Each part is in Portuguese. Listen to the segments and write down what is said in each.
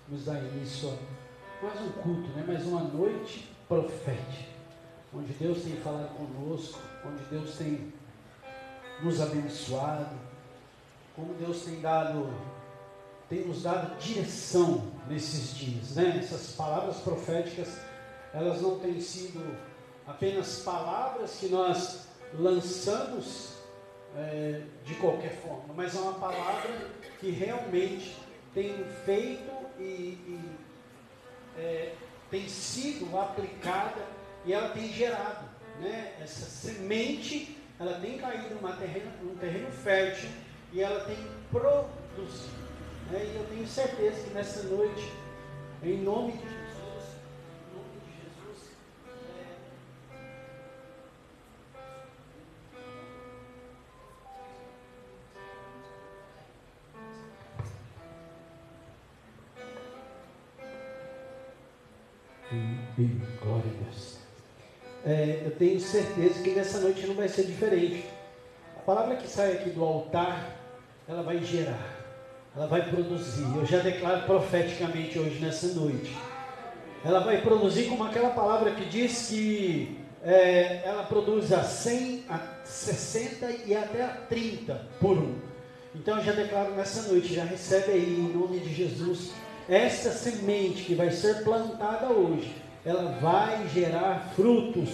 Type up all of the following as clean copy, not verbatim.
nos dar início a mais um culto, né? Mais uma noite profética, onde Deus tem falado conosco, onde Deus tem nos abençoado, como Deus tem nos dado direção nesses dias, né? Essas palavras proféticas, elas não têm sido apenas palavras que nós lançamos de qualquer forma, mas é uma palavra que realmente tem feito e tem sido aplicada e ela tem gerado, né? Essa semente, ela tem caído num terreno fértil e ela tem produzido, né? E eu tenho certeza que nessa noite, em nome de Jesus, glória a Deus. Eu tenho certeza que nessa noite não vai ser diferente. A palavra que sai aqui do altar, ela vai gerar, ela vai produzir. Eu já declaro profeticamente hoje nessa noite. Ela vai produzir como aquela palavra que diz que ela produz a 100, a 60 e até a 30 por um. Então eu já declaro nessa noite, já recebe aí em nome de Jesus. Esta semente que vai ser plantada hoje, ela vai gerar frutos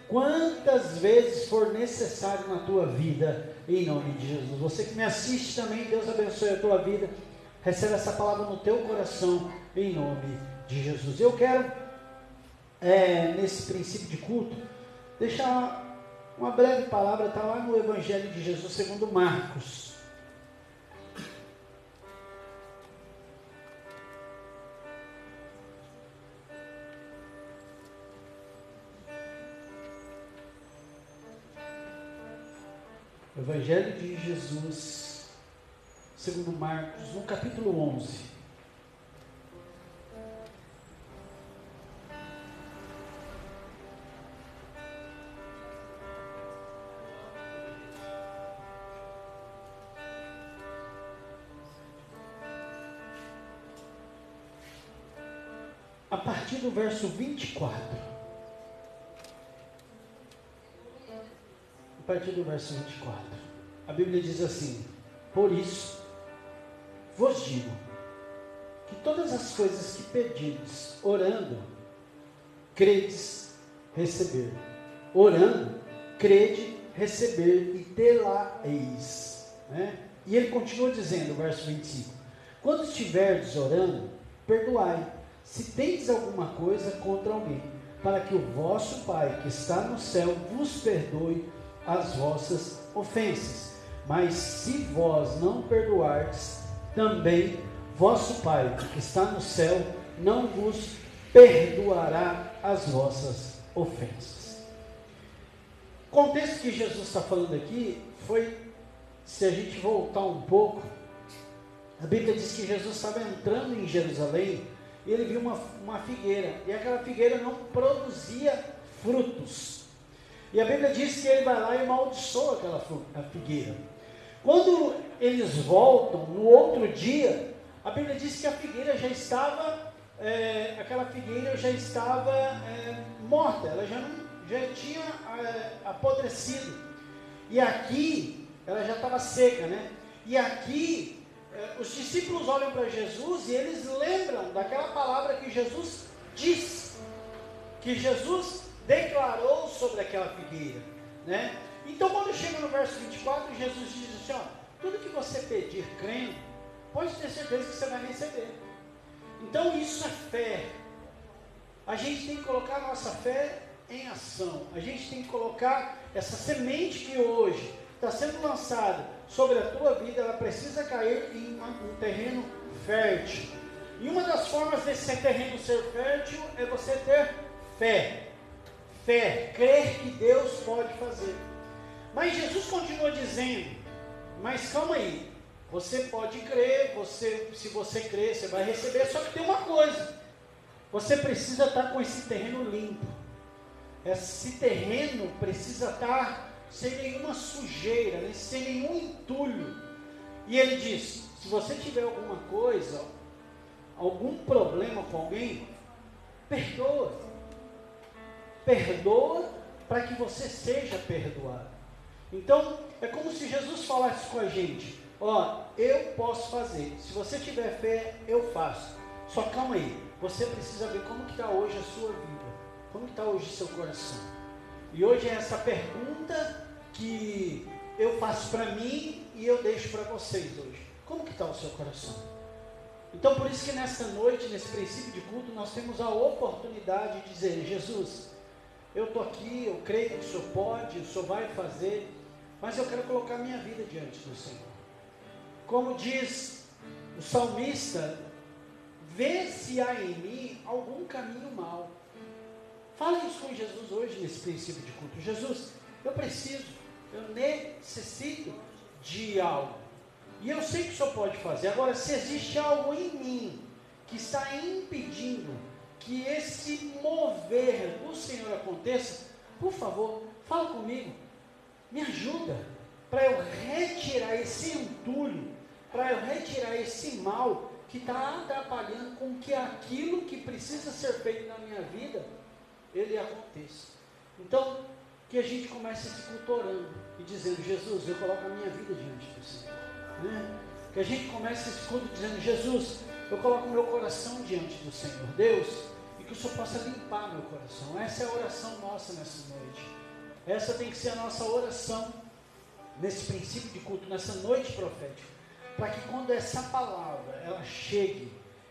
quantas vezes for necessário na tua vida, em nome de Jesus. Você que me assiste também, Deus abençoe a tua vida, recebe essa palavra no teu coração, em nome de Jesus. Eu quero, nesse princípio de culto, deixar uma breve palavra, está lá no Evangelho de Jesus segundo Marcos. Evangelho de Jesus, segundo Marcos, no capítulo 11. A partir do verso 24. A partir do verso 24, a Bíblia diz assim: por isso vos digo, que todas as coisas que pedirdes, orando, credes receber. Orando, crede receber e tê-la-eis. Né? E ele continua dizendo, verso 25: quando estiverdes orando, perdoai, se tendes alguma coisa contra alguém, para que o vosso Pai, que está no céu, vos perdoe as vossas ofensas. Mas se vós não perdoardes, também vosso Pai, que está no céu, não vos perdoará as vossas ofensas. O contexto que Jesus está falando aqui foi, se a gente voltar um pouco, a Bíblia diz que Jesus estava entrando em Jerusalém e ele viu uma figueira, e aquela figueira não produzia frutos. E a Bíblia diz que ele vai lá e amaldiçoa a figueira. Quando eles voltam, no outro dia, a Bíblia diz que a figueira já estava, morta, ela já tinha apodrecido. E aqui, ela já estava seca, né? E aqui, os discípulos olham para Jesus e eles lembram daquela palavra que Jesus disse, que Jesus declarou sobre aquela figueira, né? Então quando chega no verso 24, Jesus diz assim, tudo que você pedir crendo, pode ter certeza que você vai receber. Então isso é fé. A gente tem que colocar a nossa fé em ação. A gente tem que colocar essa semente que hoje está sendo lançada sobre a tua vida, ela precisa cair em um terreno fértil. E uma das formas desse terreno ser fértil é você ter fé. Fé, crer que Deus pode fazer. Mas Jesus continua dizendo, mas calma aí, você pode crer, se você crer, você vai receber, só que tem uma coisa, você precisa estar com esse terreno limpo. Esse terreno precisa estar sem nenhuma sujeira, sem nenhum entulho. E ele diz, se você tiver alguma coisa, algum problema com alguém, perdoa. Perdoa para que você seja perdoado. Então, é como se Jesus falasse com a gente: ó, eu posso fazer, se você tiver fé, eu faço. Só calma aí, você precisa ver como que está hoje a sua vida, como que está hoje o seu coração. E hoje é essa pergunta que eu faço para mim e eu deixo para vocês hoje. Como que está o seu coração? Então, por isso que nessa noite, nesse princípio de culto, nós temos a oportunidade de dizer: Jesus, eu estou aqui, eu creio que o Senhor pode, o Senhor vai fazer, mas eu quero colocar minha vida diante do Senhor. Como diz o salmista, vê se há em mim algum caminho mau. Fale isso com Jesus hoje nesse princípio de culto. Jesus, eu preciso, eu necessito de algo. E eu sei que o Senhor pode fazer. Agora, se existe algo em mim que está impedindo que esse mover do Senhor aconteça, por favor, fala comigo. Me ajuda para eu retirar esse entulho, para eu retirar esse mal que está atrapalhando com que aquilo que precisa ser feito na minha vida, ele aconteça. Então, que a gente comece esse culto orando e dizendo: Jesus, eu coloco a minha vida diante do Senhor. Que a gente comece esse culto dizendo: Jesus, eu coloco o meu coração diante do Senhor, Deus, e que o Senhor possa limpar meu coração. Essa é a oração nossa nessa noite. Essa tem que ser a nossa oração nesse princípio de culto, nessa noite profética, para que quando essa palavra ela chegue,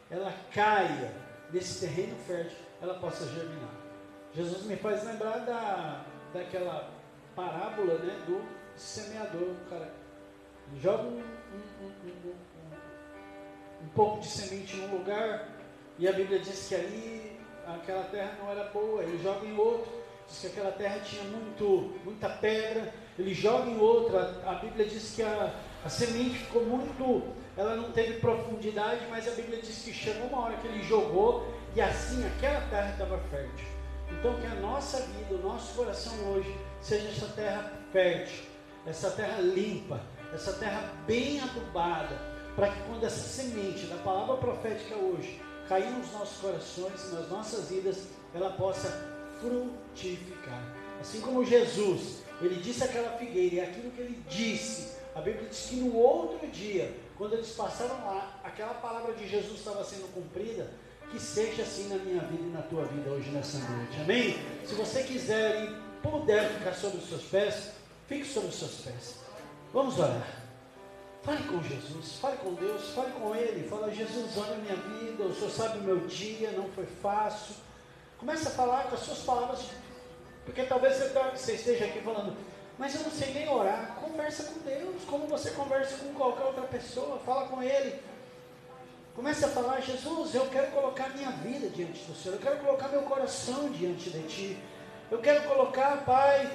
ela caia nesse terreno fértil, ela possa germinar. Jesus me faz lembrar daquela parábola, né, do semeador. O cara joga um pouco de semente em um lugar, e a Bíblia diz que ali aquela terra não era boa. Ele joga em outro, diz que aquela terra tinha muita pedra. Ele joga em outra, a Bíblia diz que a semente ficou ela não teve profundidade, mas a Bíblia diz que chegou uma hora que ele jogou, e assim aquela terra estava fértil. Então que a nossa vida, o nosso coração hoje, seja essa terra fértil, essa terra limpa, essa terra bem adubada, para que quando essa semente da palavra profética hoje cair nos nossos corações, nas nossas vidas, ela possa frutificar. Assim como Jesus, ele disse àquela figueira, e aquilo que ele disse, a Bíblia diz que no outro dia, quando eles passaram lá, aquela palavra de Jesus estava sendo cumprida. Que seja assim na minha vida e na tua vida hoje nessa noite, amém? Se você quiser e puder ficar sobre os seus pés, fique sobre os seus pés. Vamos orar. Fale com Jesus, fale com Deus, fale com Ele. Fala: Jesus, olha a minha vida, o Senhor sabe o meu dia, não foi fácil. Comece a falar com as suas palavras, porque talvez você esteja aqui falando: mas eu não sei nem orar. Conversa com Deus, como você conversa com qualquer outra pessoa. Fala com Ele. Comece a falar: Jesus, eu quero colocar minha vida diante do Senhor, eu quero colocar meu coração diante de Ti, eu quero colocar, Pai,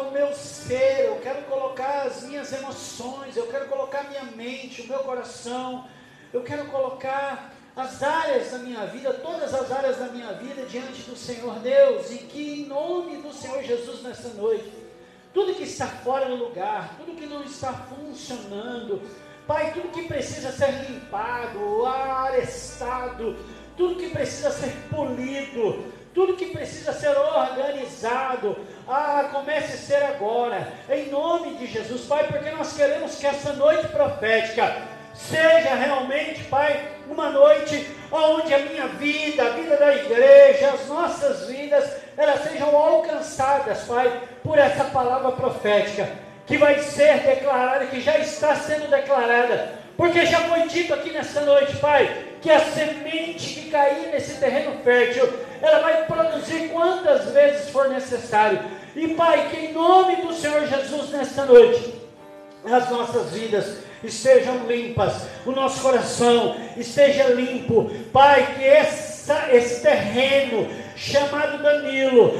o meu ser, eu quero colocar as minhas emoções, eu quero colocar minha mente, o meu coração, eu quero colocar as áreas da minha vida, todas as áreas da minha vida diante do Senhor Deus, e que em nome do Senhor Jesus nessa noite, tudo que está fora do lugar, tudo que não está funcionando, Pai, tudo que precisa ser limpado, arestado, tudo que precisa ser polido, tudo que precisa ser organizado, comece a ser agora, em nome de Jesus, Pai, porque nós queremos que essa noite profética seja realmente, Pai, uma noite onde a minha vida, a vida da igreja, as nossas vidas, elas sejam alcançadas, Pai, por essa palavra profética, que vai ser declarada, que já está sendo declarada, porque já foi dito aqui nessa noite, Pai, que a semente que cair nesse terreno fértil, ela vai produzir quantas vezes for necessário, e Pai, que em nome do Senhor Jesus nessa noite, as nossas vidas estejam limpas, o nosso coração esteja limpo, Pai, que esse terreno chamado Danilo,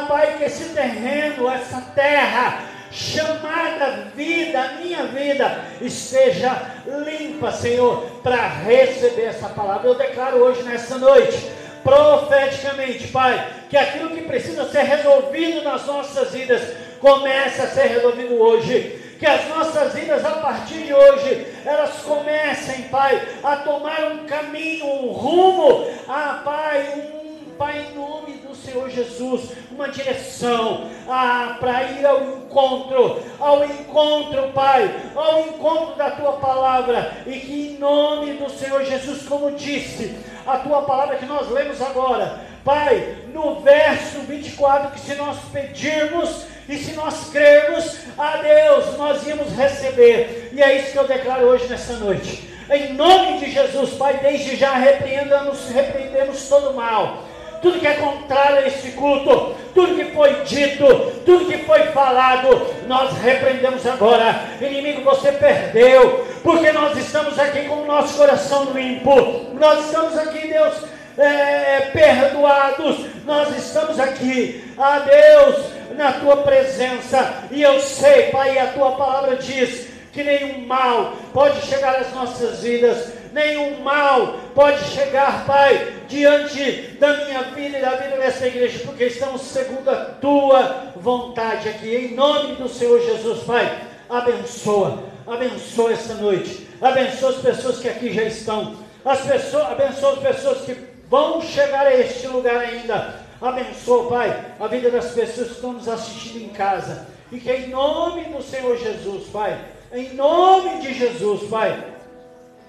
Pai, que esse terreno, essa terra chamada vida, a minha vida, esteja limpa, Senhor, para receber essa palavra. Eu declaro hoje nessa noite, profeticamente, Pai, que aquilo que precisa ser resolvido nas nossas vidas, comece a ser resolvido hoje. que as nossas vidas a partir de hoje, elas comecem, Pai, a tomar um caminho, um rumo, Pai, em nome do Senhor Jesus, uma direção, para ir ao encontro, Pai, ao encontro da Tua Palavra, e que em nome do Senhor Jesus, como disse a Tua Palavra que nós lemos agora, Pai, no verso 24, que se nós pedirmos e se nós crermos a Deus, nós íamos receber, e é isso que eu declaro hoje nessa noite, em nome de Jesus, Pai, desde já repreendemos todo mal, tudo que é contrário a este culto, tudo que foi dito, tudo que foi falado, nós repreendemos agora. Inimigo, você perdeu, porque nós estamos aqui com o nosso coração limpo, nós estamos aqui, Deus, perdoados, nós estamos aqui, Deus, na Tua presença, e eu sei, Pai, a Tua palavra diz que nenhum mal pode chegar às nossas vidas, nenhum mal pode chegar, Pai, diante da minha vida e da vida dessa igreja, porque estamos segundo a Tua vontade aqui, em nome do Senhor Jesus, Pai, abençoa esta noite, abençoa as pessoas que aqui já estão, abençoa as pessoas que vão chegar a este lugar ainda, abençoa, Pai, a vida das pessoas que estão nos assistindo em casa, e que em nome do Senhor Jesus, Pai, em nome de Jesus, Pai,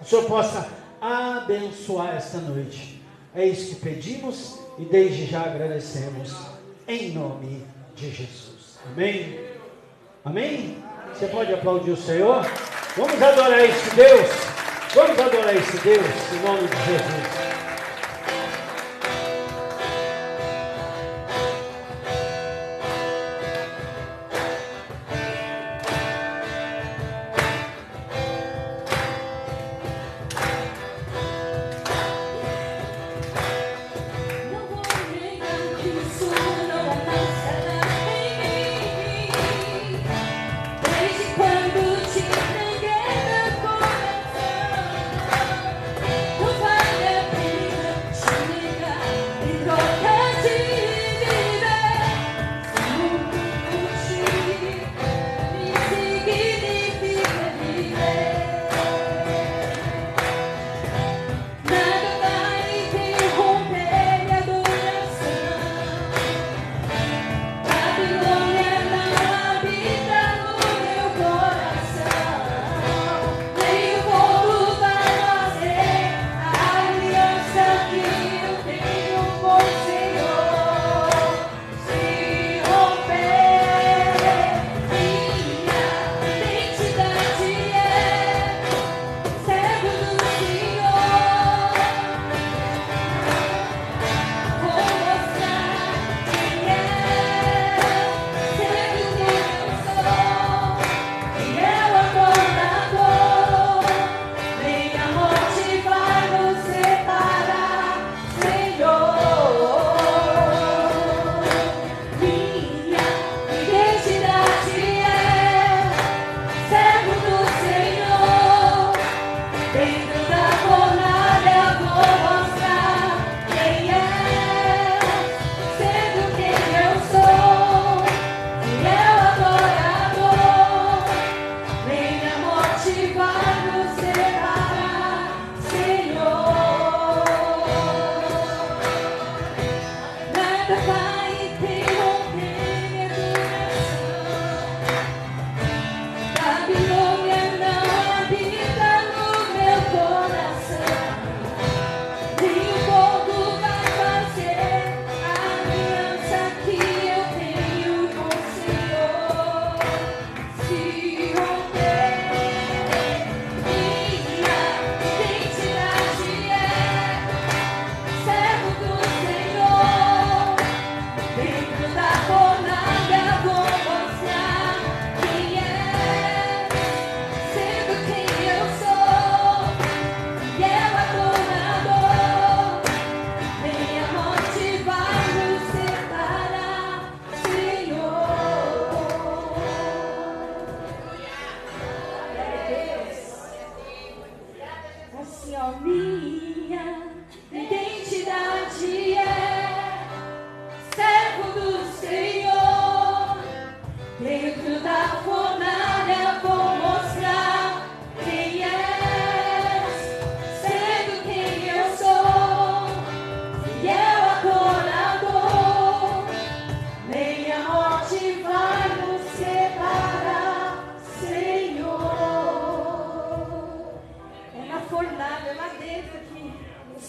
o Senhor possa abençoar esta noite. É isso que pedimos e desde já agradecemos, em nome de Jesus. Amém? Amém? Você pode aplaudir o Senhor? Vamos adorar esse Deus? Vamos adorar esse Deus, em nome de Jesus. Quando te entreguei meu coração, não vale a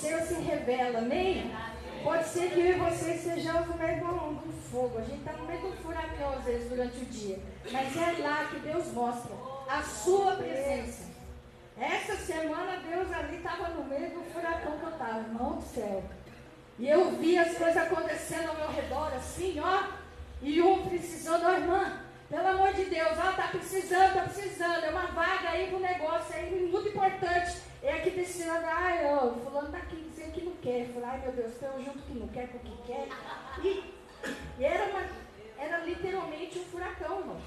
Senhor se revela, amém? Pode ser que eu e você estejamos no meio do fogo. A gente está no meio do furacão, às vezes, durante o dia. Mas é lá que Deus mostra a sua presença. Essa semana, Deus ali estava no meio do furacão que eu estava, irmão do céu. E eu vi as coisas acontecendo ao meu redor, assim, ó. E precisando, ó, irmã, pelo amor de Deus, ó, tá precisando. É uma vaga aí pro negócio aí, muito importante. É aqui precisando, ó, fulano tá aqui dizendo que não quer. Eu falei, ai meu Deus, estamos junto que não quer, porque quer. E era literalmente um furacão, irmão.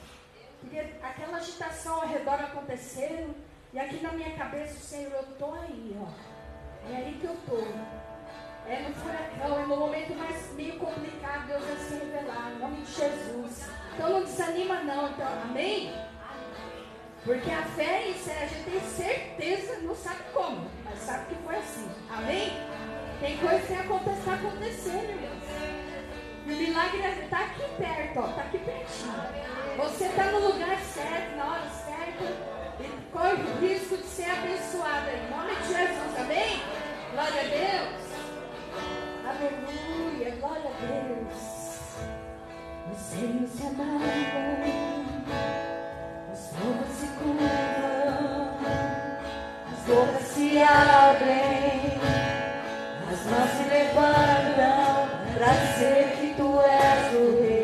Porque aquela agitação ao redor acontecendo. E aqui na minha cabeça, Senhor, eu tô aí, ó. É aí que eu tô. É no furacão, é no momento mais meio complicado, Deus vai se revelar, em nome de Jesus. Então não desanima não, então, amém? Porque a fé, isso a gente tem certeza, não sabe como, mas sabe que foi assim, amém? Tem coisa que está acontecendo, irmãos. E o milagre está aqui perto, ó, está aqui pertinho. Você está no lugar certo, na hora certa. E corre o risco de ser abençoado em nome de Jesus, amém? Glória a Deus. Aleluia, glória a Deus. Os reinos se amarram, os povos se curvam, as bocas se abrem, as mãos se levantam para dizer que tu és o rei.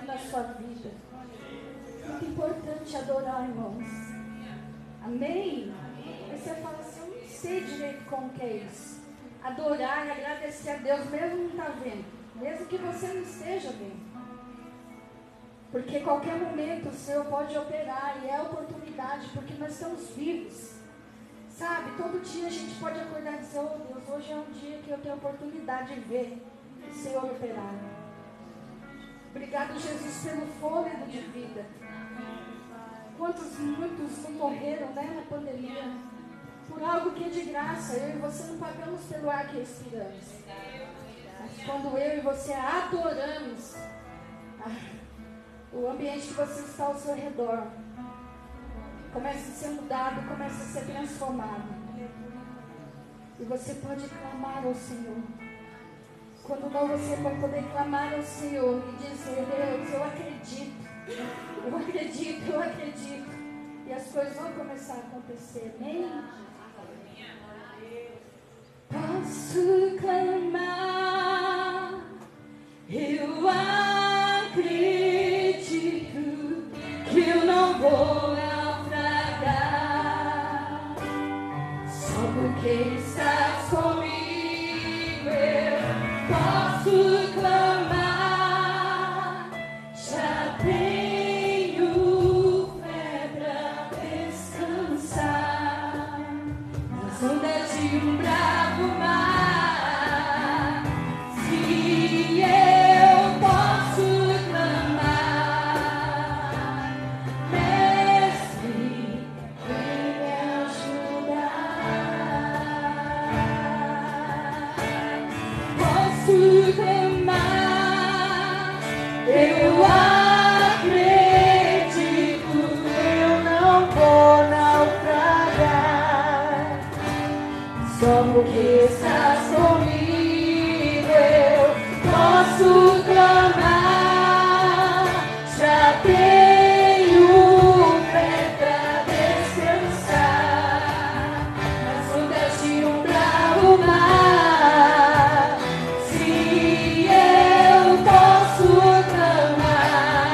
na sua vida. Muito importante adorar, irmãos. Amém? Aí você fala assim, eu não sei direito como que é isso. Adorar e agradecer a Deus, mesmo não está vendo. Mesmo que você não esteja vendo. Porque qualquer momento o Senhor pode operar e é oportunidade, porque nós estamos vivos. Sabe, todo dia a gente pode acordar e dizer, oh Deus, hoje é um dia que eu tenho a oportunidade de ver o Senhor operar. Obrigado, Jesus, pelo fôlego de vida. Muitos não morreram, né, na pandemia, por algo que é de graça. Eu e você não pagamos pelo ar que respiramos. Mas quando eu e você adoramos, o ambiente que você está ao seu redor começa a ser mudado, começa a ser transformado. E você pode clamar ao Senhor. Quando não, você vai poder clamar ao Senhor e dizer, Deus, eu acredito. Eu acredito, eu acredito. E as coisas vão começar a acontecer. Amém? Posso clamar, eu acredito que eu não vou naufragar. Só porque estás comigo eu posso clamar. Já tenho fé pra descansar nas ondas de um bravo mar. Se eu posso clamar, Mestre, vem me ajudar. Posso clamar, eu acredito, eu não vou naufragar. Só porque estás comigo eu posso clamar. Já tenho fé pra descansar nas ondas de um bravo mar. Se eu posso clamar,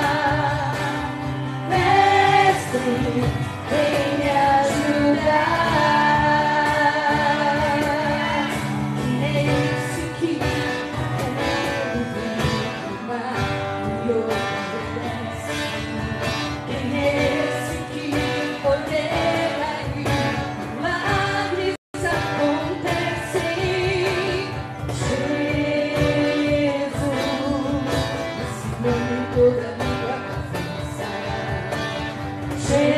Mestre, vem me ajudar. Que é isso que eu vim obedece. Quem é esse que ordena e milagres acontecem? Jesus, esse nome toda língua confessar. Jesus,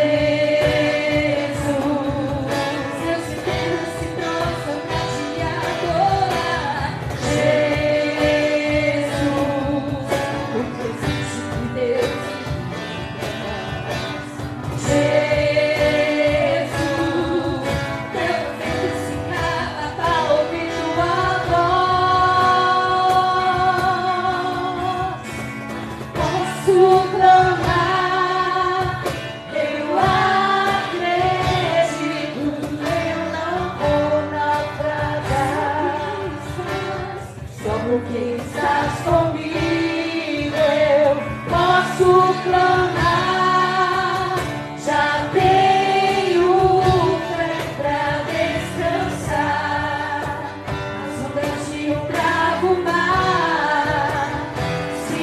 seus inteiros se prostram pra te adorar. Jesus, o presente de Deus em nós. Jesus, teu vento se cala pra ouvir tua voz. Posso clamar, eu acredito, eu não vou naufragar. Só porque estás comigo eu posso clamar. Já tenho fé pra descansar nas ondas de um bravo mar. Se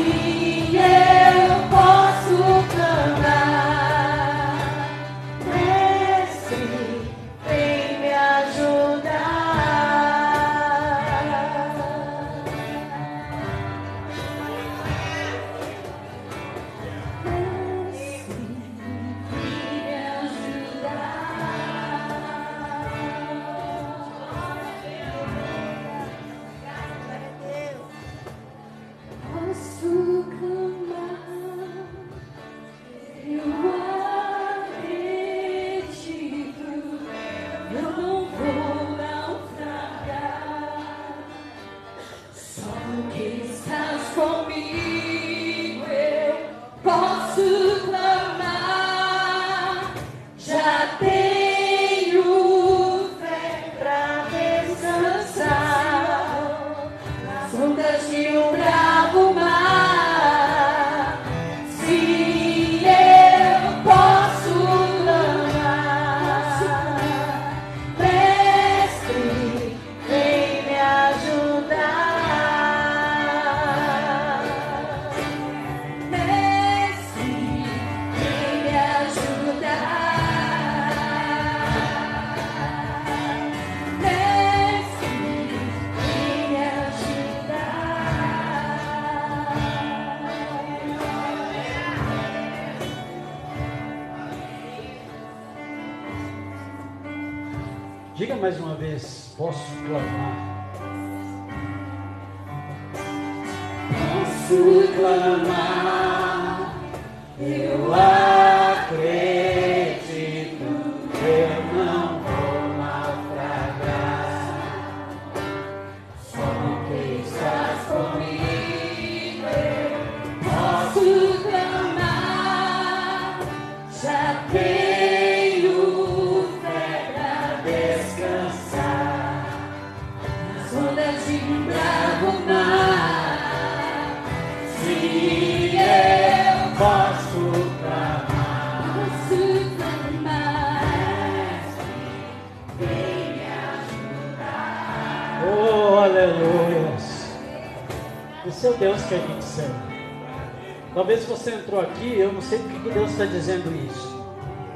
eu posso clamar, Mestre, vem me ajudar. Diga mais uma vez, posso clamar. Posso clamar, eu acredito, eu não vou naufragar, só porque estás comigo, posso clamar, já tenho fé pra descansar, nas ondas de um bravo mar, se eu posso clamar, vem me ajudar. Oh, aleluias. Esse é o Deus que a gente serve. Talvez você entrou aqui, eu não sei por que Deus está dizendo isso.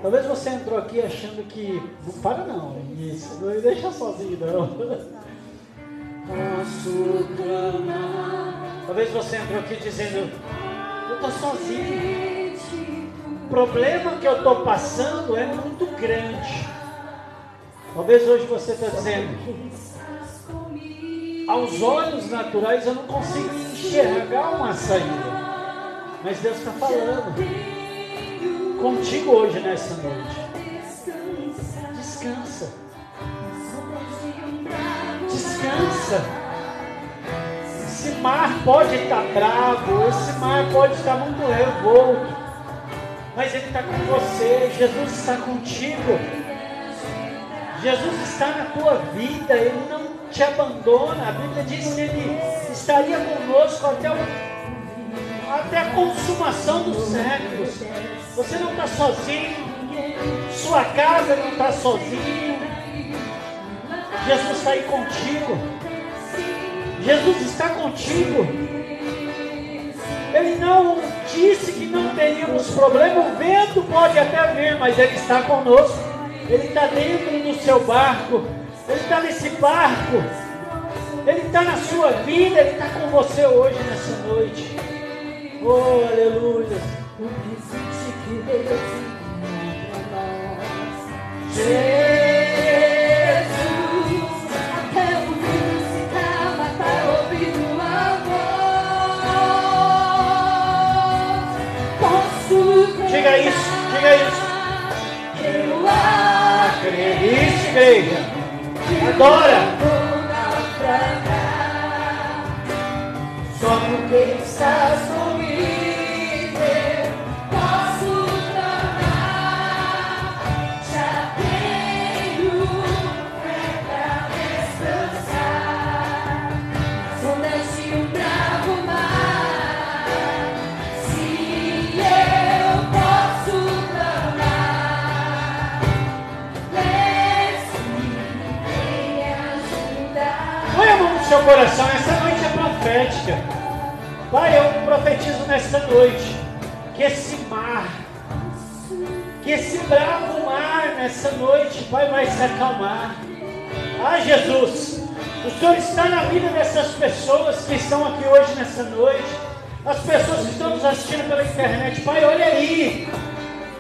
Talvez você entrou aqui achando que... Não para não, isso, não me deixa sozinho não. Posso clamar. Talvez você entrou aqui dizendo, eu estou sozinho. O problema que eu estou passando é muito grande. Talvez hoje você está dizendo, aos olhos naturais eu não consigo enxergar uma saída. Mas Deus está falando contigo hoje nessa noite. Descansa. Descansa. Esse mar pode estar bravo, esse mar pode estar muito revolto, mas ele está com você. Jesus está contigo. Jesus está na tua vida, Ele não te abandona. A Bíblia diz que Ele estaria conosco até a consumação dos séculos. Você não está sozinho, sua casa não está sozinho. Jesus está aí contigo. Jesus está contigo. Ele não disse que não teríamos problema. O vento pode até vir, mas Ele está conosco. Ele está dentro do seu barco. Ele está nesse barco. Ele está na sua vida. Ele está com você hoje, nessa noite. Oh, aleluia. O presente que Deus enviou para nós. Jesus, até o mundo se cava para ouvir o amor. Posso Diga isso, diga isso. Eu Acredite, igreja. Adora. Só porque estás comigo, eu posso clamar. Já tenho fé pra descansar nas ondas de um bravo mar. Se eu posso clamar, vem me ajudar. Põe a mão no seu coração. Essa noite é profética. Pai, eu profetizo nesta noite que esse mar, que esse bravo mar nessa noite, Pai, vai se acalmar. Ah, Jesus, o Senhor está na vida dessas pessoas que estão aqui hoje nessa noite, as pessoas que estão nos assistindo pela internet. Pai, olha aí,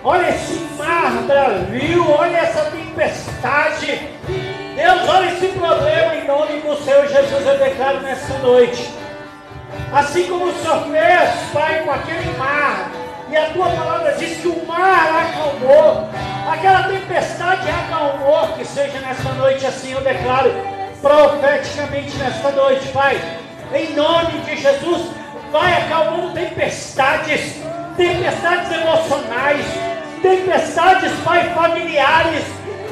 olha esse mar bravio, olha essa tempestade. Deus, olha esse problema em nome do Senhor Jesus, eu declaro nessa noite. Assim como o Senhor fez, Pai, com aquele mar, e a tua palavra diz que o mar acalmou, aquela tempestade acalmou, que seja nesta noite assim, eu declaro profeticamente nesta noite, Pai, em nome de Jesus, vai acalmando tempestades emocionais, tempestades, Pai, familiares,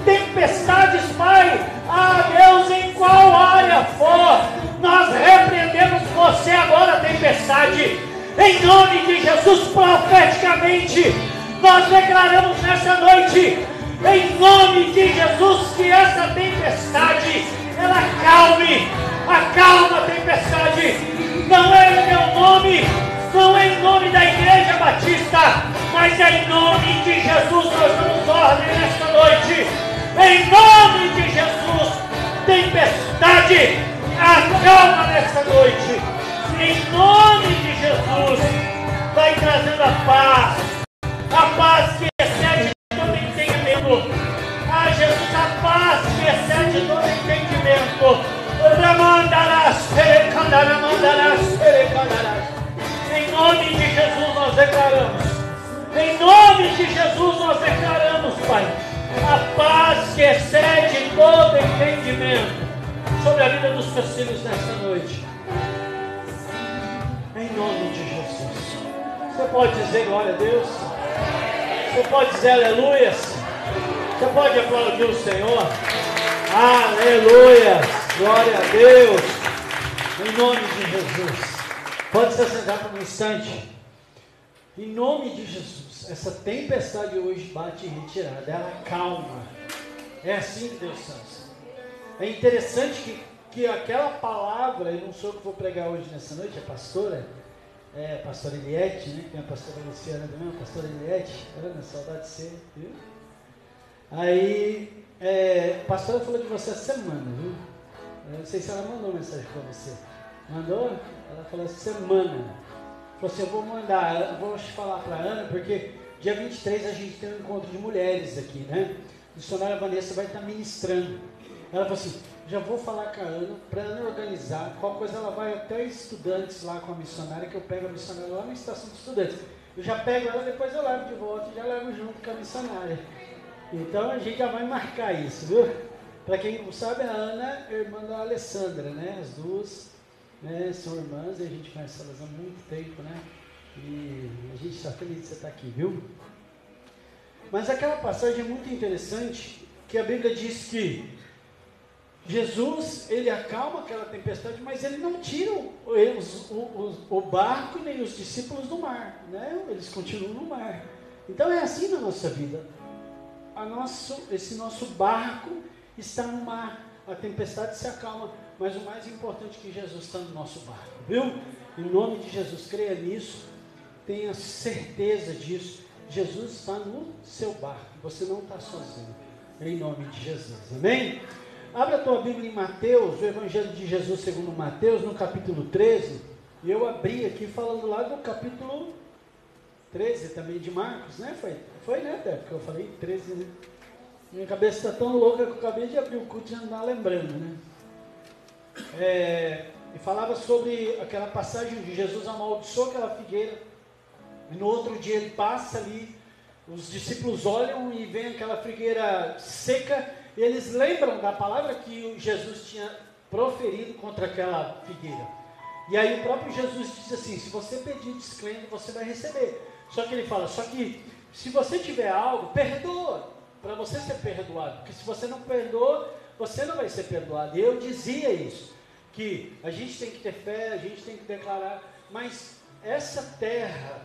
tempestades, Pai, Deus, em qual área for, nós repreendemos você agora, tempestade, em nome de Jesus, profeticamente, nós declaramos nessa noite, em nome de Jesus, que essa tempestade, ela acalma a tempestade, não é em meu nome, não é em nome da Igreja Batista, mas é em nome de Jesus, nós damos ordem nesta noite, em nome de Jesus, tempestade, acalma nesta noite, em nome de Jesus, vai trazendo a paz que excede todo entendimento. Jesus, a paz que excede declaramos. Em nome de Jesus nós declaramos, Pai, a paz que excede todo entendimento sobre a vida dos teus filhos nesta noite. Em nome de Jesus. Você pode dizer glória a Deus? Você pode dizer aleluia? Você pode aplaudir o Senhor? Aleluia! Glória a Deus! Em nome de Jesus. Pode se assentar por um instante. Em nome de Jesus, essa tempestade hoje bate em retirada, ela calma. É assim que Deus faz. É interessante que aquela palavra, eu não sou o que vou pregar hoje nessa noite, a pastora Eliette, né? Tem a pastora Luciana também, a pastora Eliette, Ana, saudade de você, viu? Aí, a pastora falou de você essa semana, viu? Eu não sei se ela mandou mensagem para você. Mandou? Ela falou essa semana. Falou assim, eu vou mandar, eu vou te falar para a Ana, porque dia 23 a gente tem um encontro de mulheres aqui, né? A missionária Vanessa vai estar ministrando. Ela falou assim, já vou falar com a Ana, para a Ana organizar, qual coisa ela vai até estudantes lá com a missionária, que eu pego a missionária lá na estação de estudantes. Eu já pego ela, depois eu levo de volta e já levo junto com a missionária. Então a gente já vai marcar isso, viu? Para quem não sabe, a Ana é irmã da Alessandra, né? As duas, né, são irmãs e a gente conhece elas há muito tempo, né? E a gente está feliz de você estar aqui, viu? Mas aquela passagem é muito interessante, que a Bíblia diz que Jesus, ele acalma aquela tempestade, mas ele não tira o barco nem os discípulos do mar, né? Eles continuam no mar. Então é assim na nossa vida. Esse nosso barco está no mar, a tempestade se acalma, mas o mais importante é que Jesus está no nosso barco, viu? Em nome de Jesus, creia nisso, tenha certeza disso. Jesus está no seu barco, você não está sozinho, em nome de Jesus, amém? Abra a tua Bíblia em Mateus, o Evangelho de Jesus segundo Mateus, no capítulo 13, e eu abri aqui falando lá do capítulo 13 também de Marcos, né? Foi, né, Débora? Porque eu falei 13, né? Minha cabeça está tão louca que eu acabei de abrir o culto e já não estava lembrando, né? E falava sobre aquela passagem de Jesus amaldiçoou aquela figueira, e no outro dia ele passa ali, os discípulos olham e veem aquela figueira seca, e eles lembram da palavra que Jesus tinha proferido contra aquela figueira. E aí o próprio Jesus diz assim, se você pedir descrendo, você vai receber. Só que ele fala, só que se você tiver algo, perdoa, para você ser perdoado, porque se você não perdoa, você não vai ser perdoado. E eu dizia isso, que a gente tem que ter fé, a gente tem que declarar, mas essa terra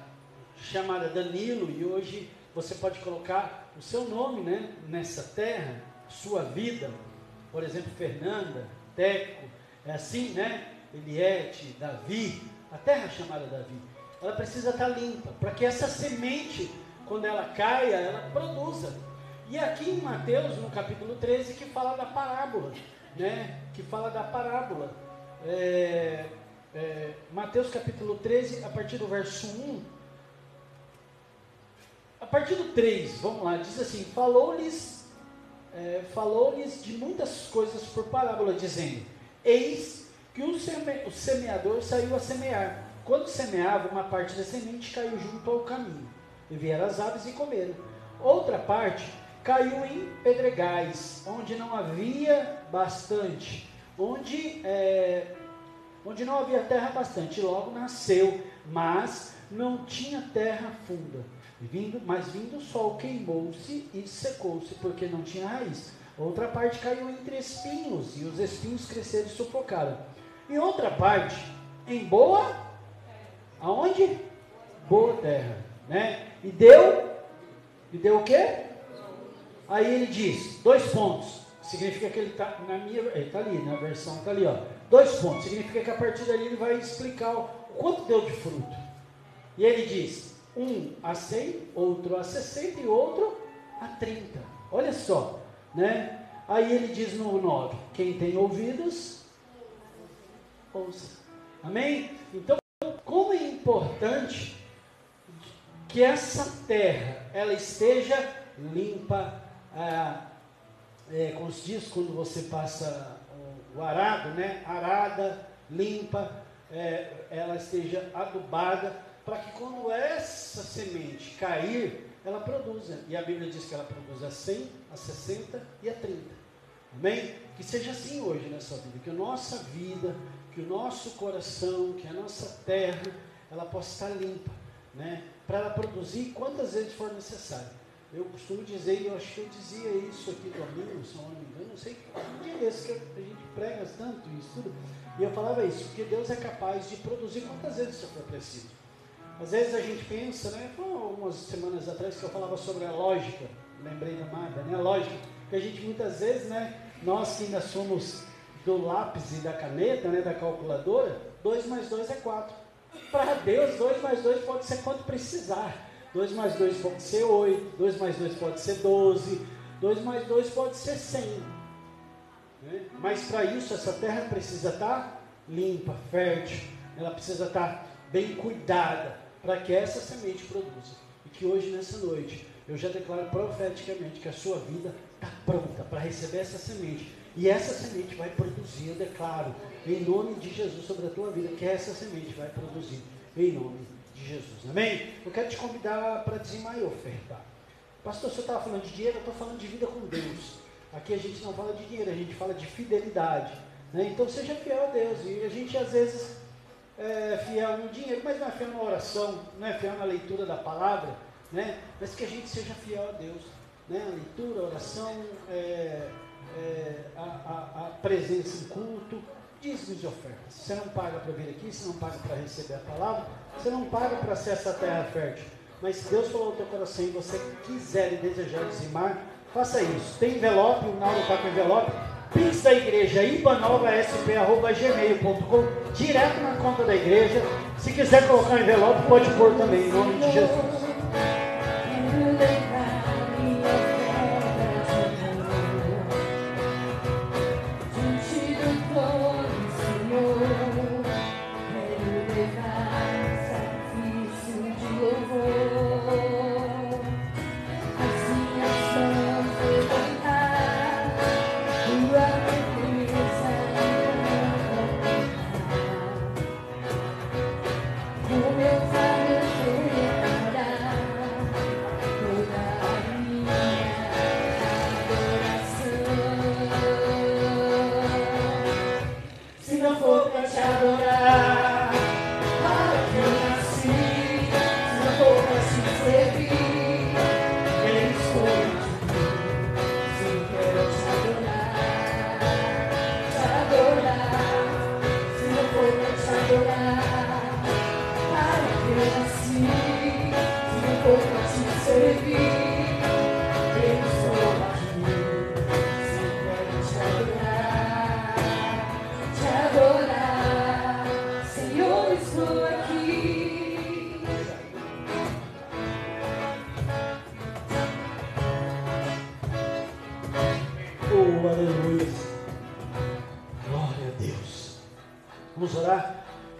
chamada Danilo, e hoje você pode colocar o seu nome, né, nessa terra, sua vida, por exemplo, Fernanda, Teco, é assim, né, Eliette, Davi, a terra chamada Davi, ela precisa estar limpa, para que essa semente, quando ela caia, ela produza. E aqui em Mateus, no capítulo 13, que fala da parábola, né? Que fala da parábola. Mateus capítulo 13, a partir do verso 1, a partir do 3, vamos lá, diz assim, falou-lhes de muitas coisas por parábola, dizendo, eis que o semeador saiu a semear. Quando semeava, uma parte da semente caiu junto ao caminho, e vieram as aves e comeram. Outra parte caiu em pedregais, onde não havia bastante, onde não havia terra bastante, logo nasceu, mas não tinha terra funda. Mas vindo o sol queimou-se e secou-se, porque não tinha raiz. Outra parte caiu entre espinhos, e os espinhos cresceram e sufocaram. E outra parte, em boa, aonde? Boa terra, né? E deu o quê? Aí ele diz, 2 pontos, significa que ele está ali, na versão está ali, ó, 2 pontos, significa que a partir dali ele vai explicar o quanto deu de fruto. E ele diz, um a 100, outro a 60 e outro a 30, olha só, né? Aí ele diz no 9, quem tem ouvidos, ouça, amém? Então, como é importante que essa terra, ela esteja limpa, como se diz quando você passa o arado, né? Arada, limpa, ela esteja adubada, para que quando essa semente cair, ela produza. E a Bíblia diz que ela produz a 100, a 60 e a 30. Amém? Que seja assim hoje na sua vida, que a nossa vida, que o nosso coração, que a nossa terra, ela possa estar limpa, né? Para ela produzir quantas vezes for necessário. Eu costumo dizer, e eu acho que eu dizia isso aqui domingo, se não me engano, não sei que dia desse que a gente prega tanto isso tudo, e eu falava isso, porque Deus é capaz de produzir quantas vezes isso for preciso. Às vezes a gente pensa, né, foi algumas semanas atrás que eu falava sobre a lógica, lembrei da Marta, né, a lógica, que a gente muitas vezes, né, nós que ainda somos do lápis e da caneta, né, da calculadora, 2 mais 2 é 4. Para Deus, 2 mais 2 pode ser quanto precisar. 2 mais 2 pode ser 8, 2 mais 2 pode ser 12, 2 mais 2 pode ser 100. Né? Mas para isso, essa terra precisa estar limpa, fértil, ela precisa estar bem cuidada, para que essa semente produza. E que hoje, nessa noite, eu já declaro profeticamente que a sua vida está pronta para receber essa semente. E essa semente vai produzir, eu declaro, em nome de Jesus sobre a tua vida, que essa semente vai produzir, em nome de Jesus. Amém? Eu quero te convidar para dizimar e ofertar. Pastor, você estava falando de dinheiro, eu estou falando de vida com Deus. Aqui a gente não fala de dinheiro, a gente fala de fidelidade. Né? Então seja fiel a Deus. E a gente às vezes é fiel no dinheiro, mas não é fiel na oração, não é fiel na leitura da palavra, né? Mas que a gente seja fiel a Deus. Né? A leitura, a oração, a presença em culto, dízimos e ofertas. Você não paga para vir aqui, você não paga para receber a palavra, você não paga para ser essa terra fértil. Mas se Deus falou no teu coração e você quiser e desejar dizimar, faça isso. Tem envelope, o Naldo está com envelope. Pix da igreja, ibanovasp@gmail.com, direto na conta da igreja. Se quiser colocar um envelope, pode pôr também, em nome de Jesus.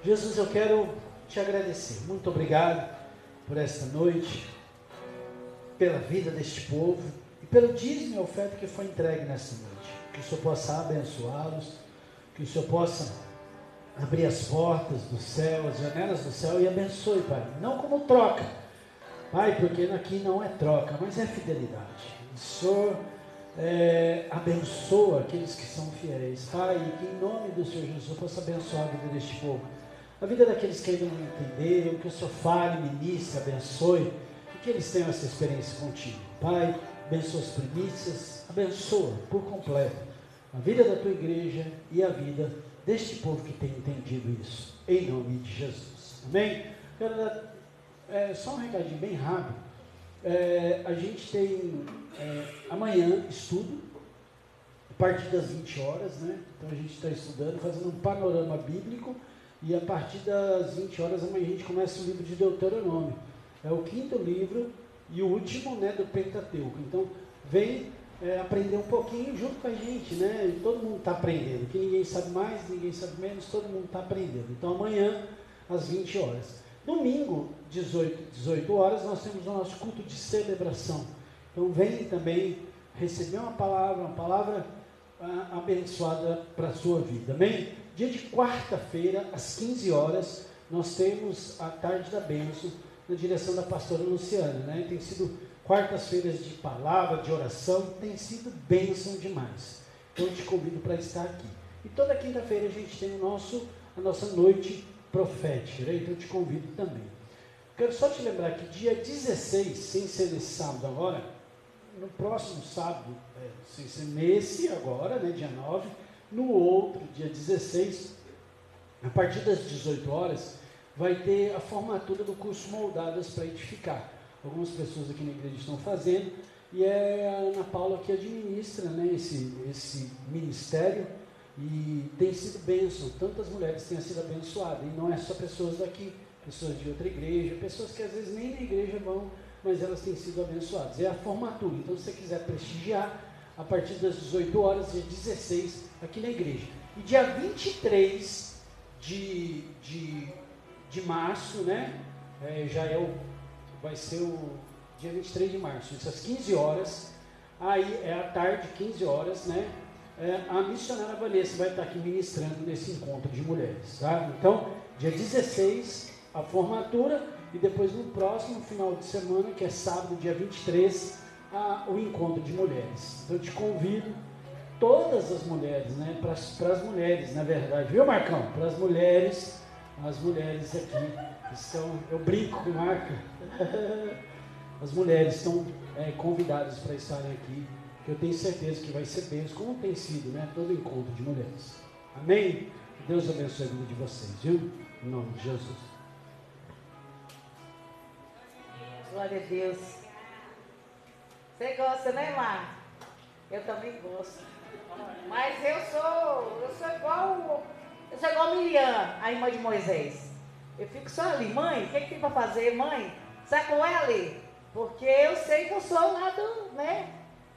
Jesus, eu quero te agradecer. Muito obrigado por esta noite, pela vida deste povo e pelo dízimo e oferta que foi entregue nesta noite. Que o Senhor possa abençoá-los, que o Senhor possa abrir as portas do céu, as janelas do céu e abençoe, Pai. Não como troca, Pai, porque aqui não é troca, mas é fidelidade. O Senhor abençoa aqueles que são fiéis, Pai, e que em nome do Senhor Jesus eu possa abençoar a vida deste povo. A vida daqueles que ainda não entenderam, que o Senhor fale, ministre, abençoe, e que eles tenham essa experiência contigo. Pai, abençoa as primícias, abençoa por completo a vida da tua igreja e a vida deste povo que tem entendido isso, em nome de Jesus. Amém? Quero dar só um recadinho bem rápido. A gente tem amanhã estudo, a partir das 20 horas, né? Então a gente está estudando, fazendo um panorama bíblico. E a partir das 20 horas amanhã a gente começa o livro de Deuteronômio. É o 5º livro e o último, né, do Pentateuco. Então, vem aprender um pouquinho junto com a gente, né? E todo mundo está aprendendo. Que ninguém sabe mais, ninguém sabe menos, todo mundo está aprendendo. Então, amanhã, às 20 horas. Domingo, 18 horas, nós temos o nosso culto de celebração. Então, vem também receber uma palavra abençoada para a sua vida. Amém? Dia de quarta-feira, às 15 horas, nós temos a Tarde da Bênção na direção da pastora Luciana, né? Tem sido quartas-feiras de palavra, de oração, tem sido bênção demais. Então eu te convido para estar aqui. E toda quinta-feira a gente tem a nossa noite profética, né? Então eu te convido também. Quero só te lembrar que dia 16, sem ser nesse sábado agora, no próximo sábado, sem ser nesse agora, né, dia 9, no outro, dia 16, a partir das 18 horas, vai ter a formatura do curso Moldadas para Edificar. Algumas pessoas aqui na igreja estão fazendo, e é a Ana Paula que administra, né, esse ministério, e tem sido bênção. Tantas mulheres têm sido abençoadas, e não é só pessoas daqui, pessoas de outra igreja, pessoas que às vezes nem na igreja vão, mas elas têm sido abençoadas. É a formatura. Então, se você quiser prestigiar, a partir das 18 horas, dia 16, aqui na igreja. E dia 23 de março, né? Vai ser o dia 23 de março, isso às 15 horas. Aí é à tarde, 15 horas, né? A missionária Vanessa vai estar aqui ministrando nesse encontro de mulheres, tá? Então, dia 16, a formatura, e depois no próximo final de semana, que é sábado, dia 23, o encontro de mulheres. Então eu te convido, todas as mulheres, né, para as mulheres, na verdade, viu, Marcão? Para as mulheres aqui estão, eu brinco com o Marco, as mulheres estão convidadas para estarem aqui, que eu tenho certeza que vai ser bênção, como tem sido, né, todo encontro de mulheres. Amém? Deus abençoe a vida de vocês, viu? Em nome de Jesus. Glória a Deus. Você gosta, né, Mar? Eu também gosto. Mas eu sou igual Miriam, a irmã de Moisés. Eu fico só ali, mãe, o que tem para fazer, mãe? Sabe qual é ali? Porque eu sei que eu sou lá né?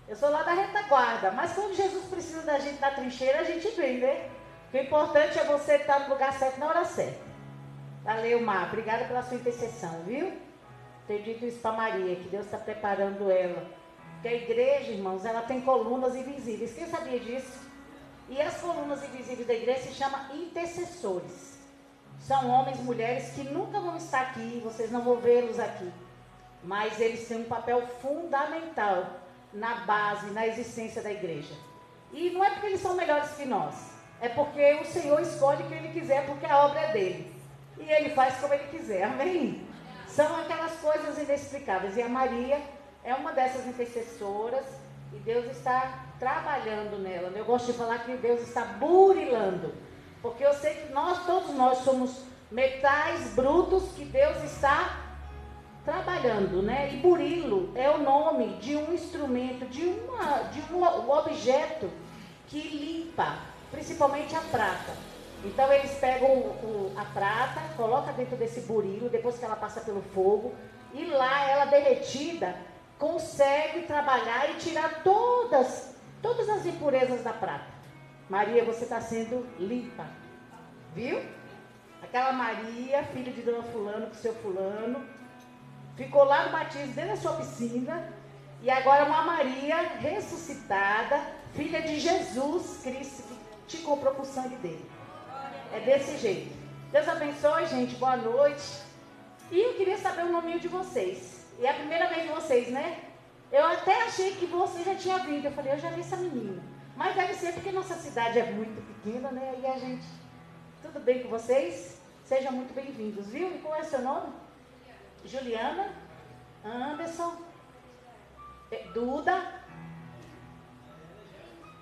Eu sou lá da retaguarda. Mas quando Jesus precisa da gente na trincheira, a gente vem, né? O importante é você estar no lugar certo na hora certa. Valeu, Mar. Obrigada pela sua intercessão, viu? Tenho dito isso para Maria, que Deus está preparando ela. Porque a igreja, irmãos, ela tem colunas invisíveis. Quem sabia disso? E as colunas invisíveis da igreja se chamam intercessores. São homens e mulheres que nunca vão estar aqui, vocês não vão vê-los aqui. Mas eles têm um papel fundamental na base, na existência da igreja. E não é porque eles são melhores que nós. É porque o Senhor escolhe quem Ele quiser, porque a obra é dele. E Ele faz como Ele quiser. Amém? São aquelas coisas inexplicáveis. E a Maria é uma dessas intercessoras. E Deus está trabalhando nela. Eu gosto de falar que Deus está burilando. Porque eu sei que todos nós somos metais brutos que Deus está trabalhando, né? E burilo é o nome de um instrumento, de um objeto que limpa, principalmente a prata. Então eles pegam a prata, colocam dentro desse burilo, depois que ela passa pelo fogo, e lá ela derretida consegue trabalhar e tirar todas as impurezas da prata. Maria, você está sendo limpa, viu? Aquela Maria, filha de Dona Fulano, com seu fulano, ficou lá no batismo, dentro da sua piscina, e agora uma Maria ressuscitada, filha de Jesus Cristo, que te comprou com o sangue dele. É desse jeito. Deus abençoe, gente. Boa noite. E eu queria saber o nominho de vocês. E é a primeira vez de vocês, né? Eu até achei que você já tinha vindo. Eu falei, eu já vi essa menina. Mas deve ser porque nossa cidade é muito pequena, né? E a gente... Tudo bem com vocês? Sejam muito bem-vindos, viu? E qual é o seu nome? Juliana? Anderson? Duda?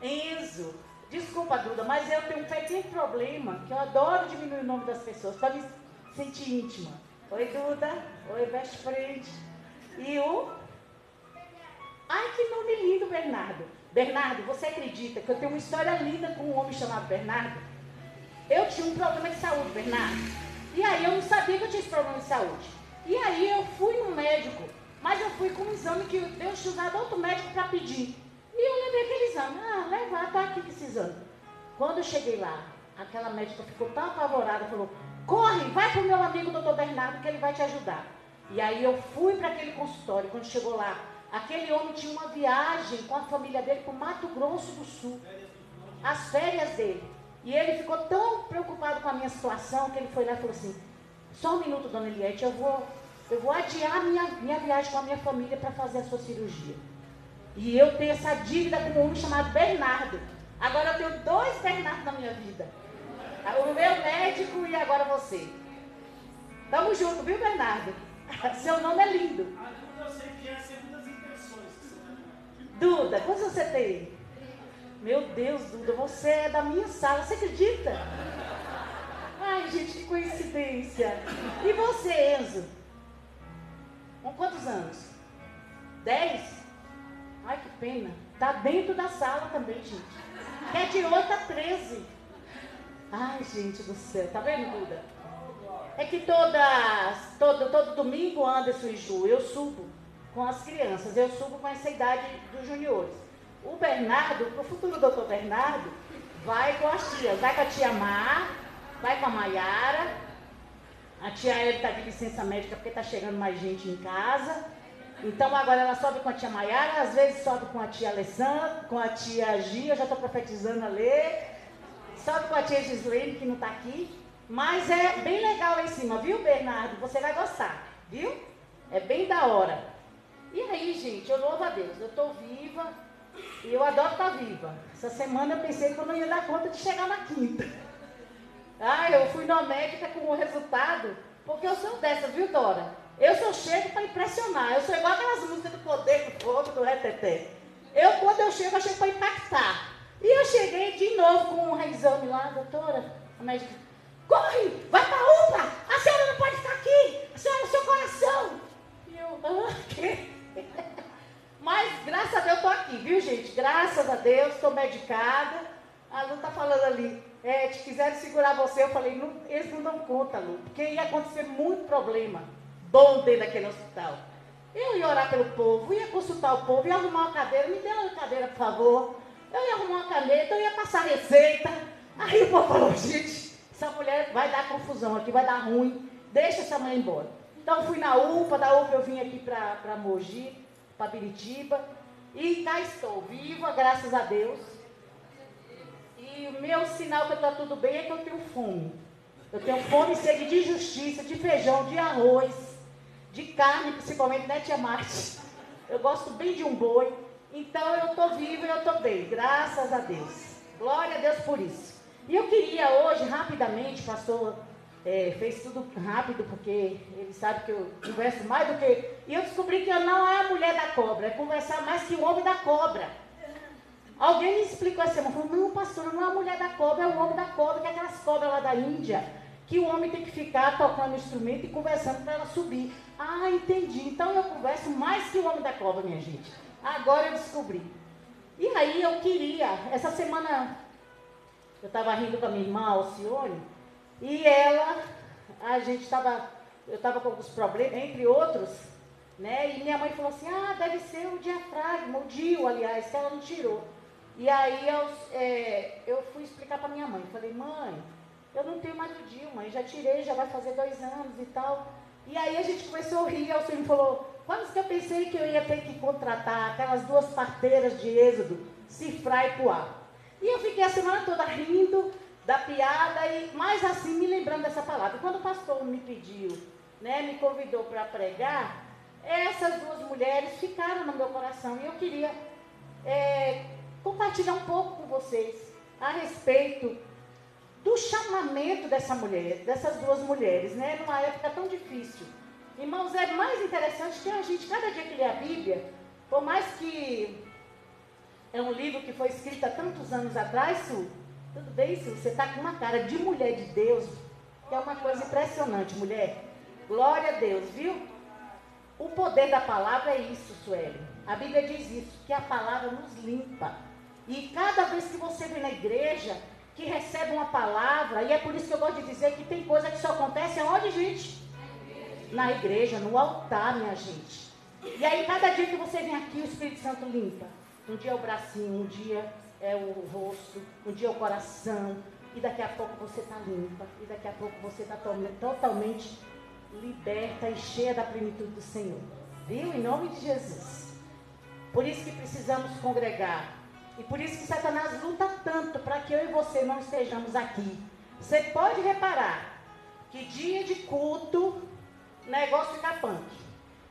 Enzo? Desculpa, Duda, mas eu tenho um pequeno problema, que eu adoro diminuir o nome das pessoas, para me sentir íntima. Oi, Duda. Oi, best friend. E o... Ai, que nome lindo, Bernardo. Bernardo, você acredita que eu tenho uma história linda com um homem chamado Bernardo? Eu tinha um problema de saúde, Bernardo. E aí eu não sabia que eu tinha esse problema de saúde. E aí eu fui no médico, mas eu fui com um exame que Deus tinha usado outro médico para pedir. E eu levei aquele exame. Leva, está aqui com esse exame. Quando eu cheguei lá, aquela médica ficou tão apavorada, falou, corre, vai para o meu amigo doutor Bernardo que ele vai te ajudar. E aí eu fui para aquele consultório. Quando chegou lá, aquele homem tinha uma viagem com a família dele para o Mato Grosso do Sul. As férias dele. E ele ficou tão preocupado com a minha situação que ele foi lá e falou assim, Só um minuto, dona Eliette, eu vou adiar minha viagem com a minha família para fazer a sua cirurgia. E eu tenho essa dívida com um homem chamado Bernardo. Agora eu tenho 2 Bernardos na minha vida. O meu médico e agora você. Tamo junto, viu, Bernardo? Seu nome é lindo. Eu sei que é segundas intenções. Duda, quantos você tem? Meu Deus, Duda, você é da minha sala, você acredita? Ai, gente, que coincidência. E você, Enzo? Com quantos anos? 10? Ai, que pena. Tá dentro da sala também, gente. Que é de 8 a 13. Ai, gente do céu. Tá vendo, Duda? É que todo domingo, Anderson e Ju, eu subo com as crianças. Eu subo com essa idade dos juniores. O Bernardo, o futuro doutor Bernardo, vai com as tias. Vai com a tia Mar, vai com a Maiara. A tia Hebe está de licença médica porque está chegando mais gente em casa. Então agora ela sobe com a tia Maiara, às vezes sobe com a tia Alessandra, com a tia Gia, eu já estou profetizando a ler. Sobe com a tia Gislene, que não está aqui. Mas é bem legal lá em cima, viu, Bernardo? Você vai gostar, viu? É bem da hora. E aí, gente, eu louvo a Deus. Eu estou viva e eu adoro estar viva. Essa semana eu pensei que eu não ia dar conta de chegar na quinta. Eu fui na médica com o resultado, porque eu sou dessa, viu, Dora? Eu sou cheia para impressionar. Eu sou igual aquelas músicas do Poder do Fogo, do Reteté. Quando eu chego para impactar. E eu cheguei de novo com um exame lá, doutora, a médica, corre, vai para a UPA, a senhora não pode ficar aqui, a senhora é o seu coração. E eu, quê? Mas graças a Deus eu estou aqui, viu, gente? Graças a Deus, estou medicada. A Lu está falando ali, te quiserem segurar você, eu falei, não, eles não dão conta, Lu, porque ia acontecer muito problema bom dentro daquele hospital. Eu ia orar pelo povo, ia consultar o povo, ia arrumar uma cadeira, me dê uma cadeira, por favor. Eu ia arrumar uma caneta, eu ia passar receita. Aí o povo falou, gente, essa mulher vai dar confusão aqui, vai dar ruim, deixa essa mulher embora. Então fui na UPA, da UPA eu vim aqui para Mogi, para Biritiba, e cá estou, viva, graças a Deus. E o meu sinal que está tudo bem é que eu tenho fome. Eu tenho fome e sede de justiça, de feijão, de arroz, de carne, principalmente, né, tia Marte? Eu gosto bem de um boi. Então eu estou viva e eu estou bem, graças a Deus. Glória a Deus por isso. E eu queria hoje, rapidamente, pastor, fez tudo rápido, porque ele sabe que eu converso mais do que... E eu descobri que eu não é a mulher da cobra, é conversar mais que o homem da cobra. Alguém me explicou essa semana, falou, não, pastor, não é a mulher da cobra, é o homem da cobra, que é aquelas cobras lá da Índia, que o homem tem que ficar tocando o instrumento e conversando para ela subir. Ah, entendi. Então eu converso mais que o homem da cobra, minha gente. Agora eu descobri. E aí eu queria, essa semana, eu estava rindo com a minha irmã, Alcione, e eu estava com alguns problemas, entre outros, né? E minha mãe falou assim, deve ser o diafragma, o DIU, aliás, que ela não tirou. E aí eu fui explicar para minha mãe, falei, mãe, eu não tenho mais o DIU, mãe, já tirei, já vai fazer 2 anos e tal. E aí a gente começou a rir, e a Alcione falou, quase que eu pensei que eu ia ter que contratar aquelas 2 parteiras de Êxodo, Cifrar e Puá. E eu fiquei a semana toda rindo da piada, e mais assim me lembrando dessa palavra. Quando o pastor me pediu, né, me convidou para pregar, essas 2 mulheres ficaram no meu coração. E eu queria compartilhar um pouco com vocês a respeito do chamamento dessa mulher, dessas 2 mulheres, né, numa época tão difícil. Irmãos, é mais interessante que a gente, cada dia que lê a Bíblia, por mais que é um livro que foi escrito há tantos anos atrás, Su, tudo bem, Su? Você está com uma cara de mulher de Deus, que é uma coisa impressionante, mulher. Glória a Deus, viu? O poder da palavra é isso, Sueli. A Bíblia diz isso, que a palavra nos limpa. E cada vez que você vem na igreja, que recebe uma palavra, e é por isso que eu gosto de dizer que tem coisa que só acontece aonde, gente? Na igreja, no altar, minha gente. E aí, cada dia que você vem aqui, o Espírito Santo limpa. Um dia é o bracinho, um dia é o rosto, um dia é o coração. E daqui a pouco você está limpa. E daqui a pouco você está totalmente liberta e cheia da plenitude do Senhor. Viu? Em nome de Jesus. Por isso que precisamos congregar. E por isso que Satanás luta tanto para que eu e você não estejamos aqui. Você pode reparar. que dia de culto, o negócio fica punk.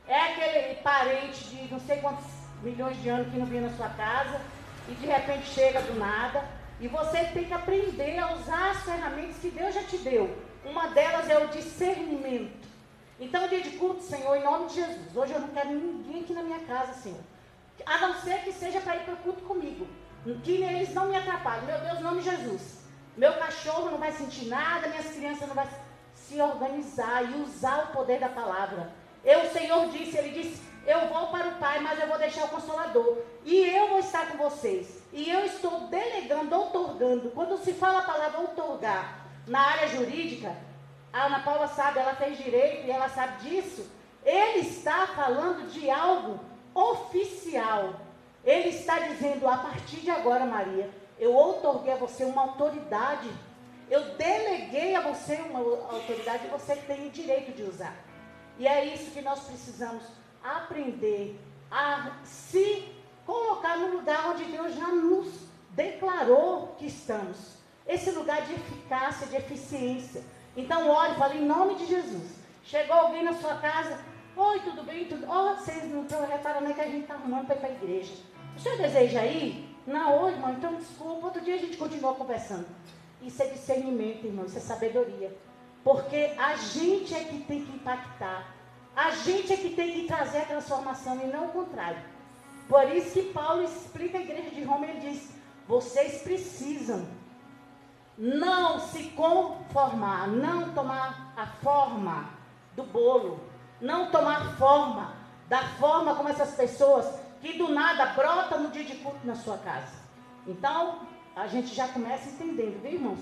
É aquele parente de não sei quantos milhões de anos que não vinha na sua casa e de repente chega do nada. E você tem que aprender a usar as ferramentas que Deus já te deu. Uma delas é o discernimento. Então, dia de culto, Senhor, em nome de Jesus. Hoje eu não quero ninguém aqui na minha casa, Senhor. A não ser que seja para ir para o culto comigo. Que eles não me atrapalhem. Meu Deus, em nome de Jesus. Meu cachorro não vai sentir nada, minhas crianças não vão se organizar e usar o poder da palavra. O Senhor disse, Ele disse, eu vou para o Pai, mas eu vou deixar o Consolador. E eu vou estar com vocês. E eu estou delegando, outorgando. Quando se fala a palavra outorgar na área jurídica, a Ana Paula sabe, ela fez direito e ela sabe disso. Ele está falando de algo oficial. Ele está dizendo, a partir de agora, Maria, eu outorguei a você uma autoridade. Eu deleguei a você uma autoridade e você tem o direito de usar. E é isso que nós precisamos aprender a se colocar no lugar onde Deus já nos declarou que estamos. Esse lugar de eficácia, de eficiência. Então, ore, fale em nome de Jesus. Chegou alguém na sua casa, oi, tudo bem? Vocês não estão reparando nem que a gente está arrumando para ir para a igreja. O senhor deseja ir? Não, hoje, irmão, então desculpa, outro dia a gente continua conversando. Isso é discernimento, irmão, isso é sabedoria. Porque a gente é que tem que impactar. A gente é que tem que trazer a transformação e não o contrário. Por isso que Paulo explica a igreja de Roma, ele diz, vocês precisam não se conformar, não tomar a forma do bolo, não tomar forma da forma como essas pessoas que do nada brotam no dia de culto na sua casa. Então, a gente já começa entendendo, viu, irmãos?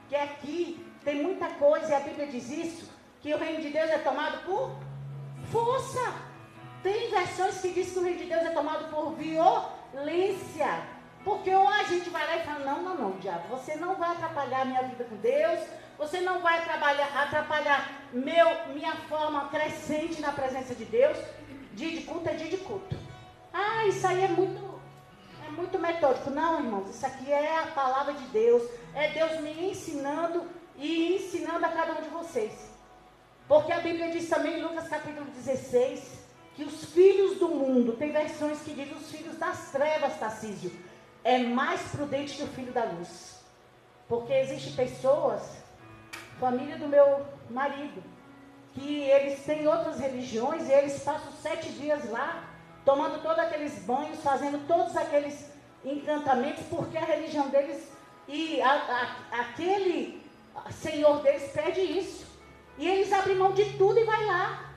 Que aqui tem muita coisa, e a Bíblia diz isso, que o reino de Deus é tomado por força. Tem versões que diz que o reino de Deus é tomado por violência. Porque ou a gente vai lá e fala, não, diabo, você não vai atrapalhar a minha vida com Deus, você não vai atrapalhar minha forma crescente na presença de Deus. Dia de culto é dia de culto. Ah, isso aí é muito metódico. Não, irmãos, isso aqui é a palavra de Deus. É Deus me ensinando e ensinando a cada um de vocês. Porque a Bíblia diz também em Lucas capítulo 16, que os filhos do mundo, tem versões que dizem os filhos das trevas, Tarcísio, é mais prudente que o filho da luz. Porque existem pessoas, família do meu marido, que eles têm outras religiões e eles passam 7 dias lá, tomando todos aqueles banhos, fazendo todos aqueles encantamentos, porque a religião deles e aquele senhor deles pede isso. E eles abrem mão de tudo e vai lá.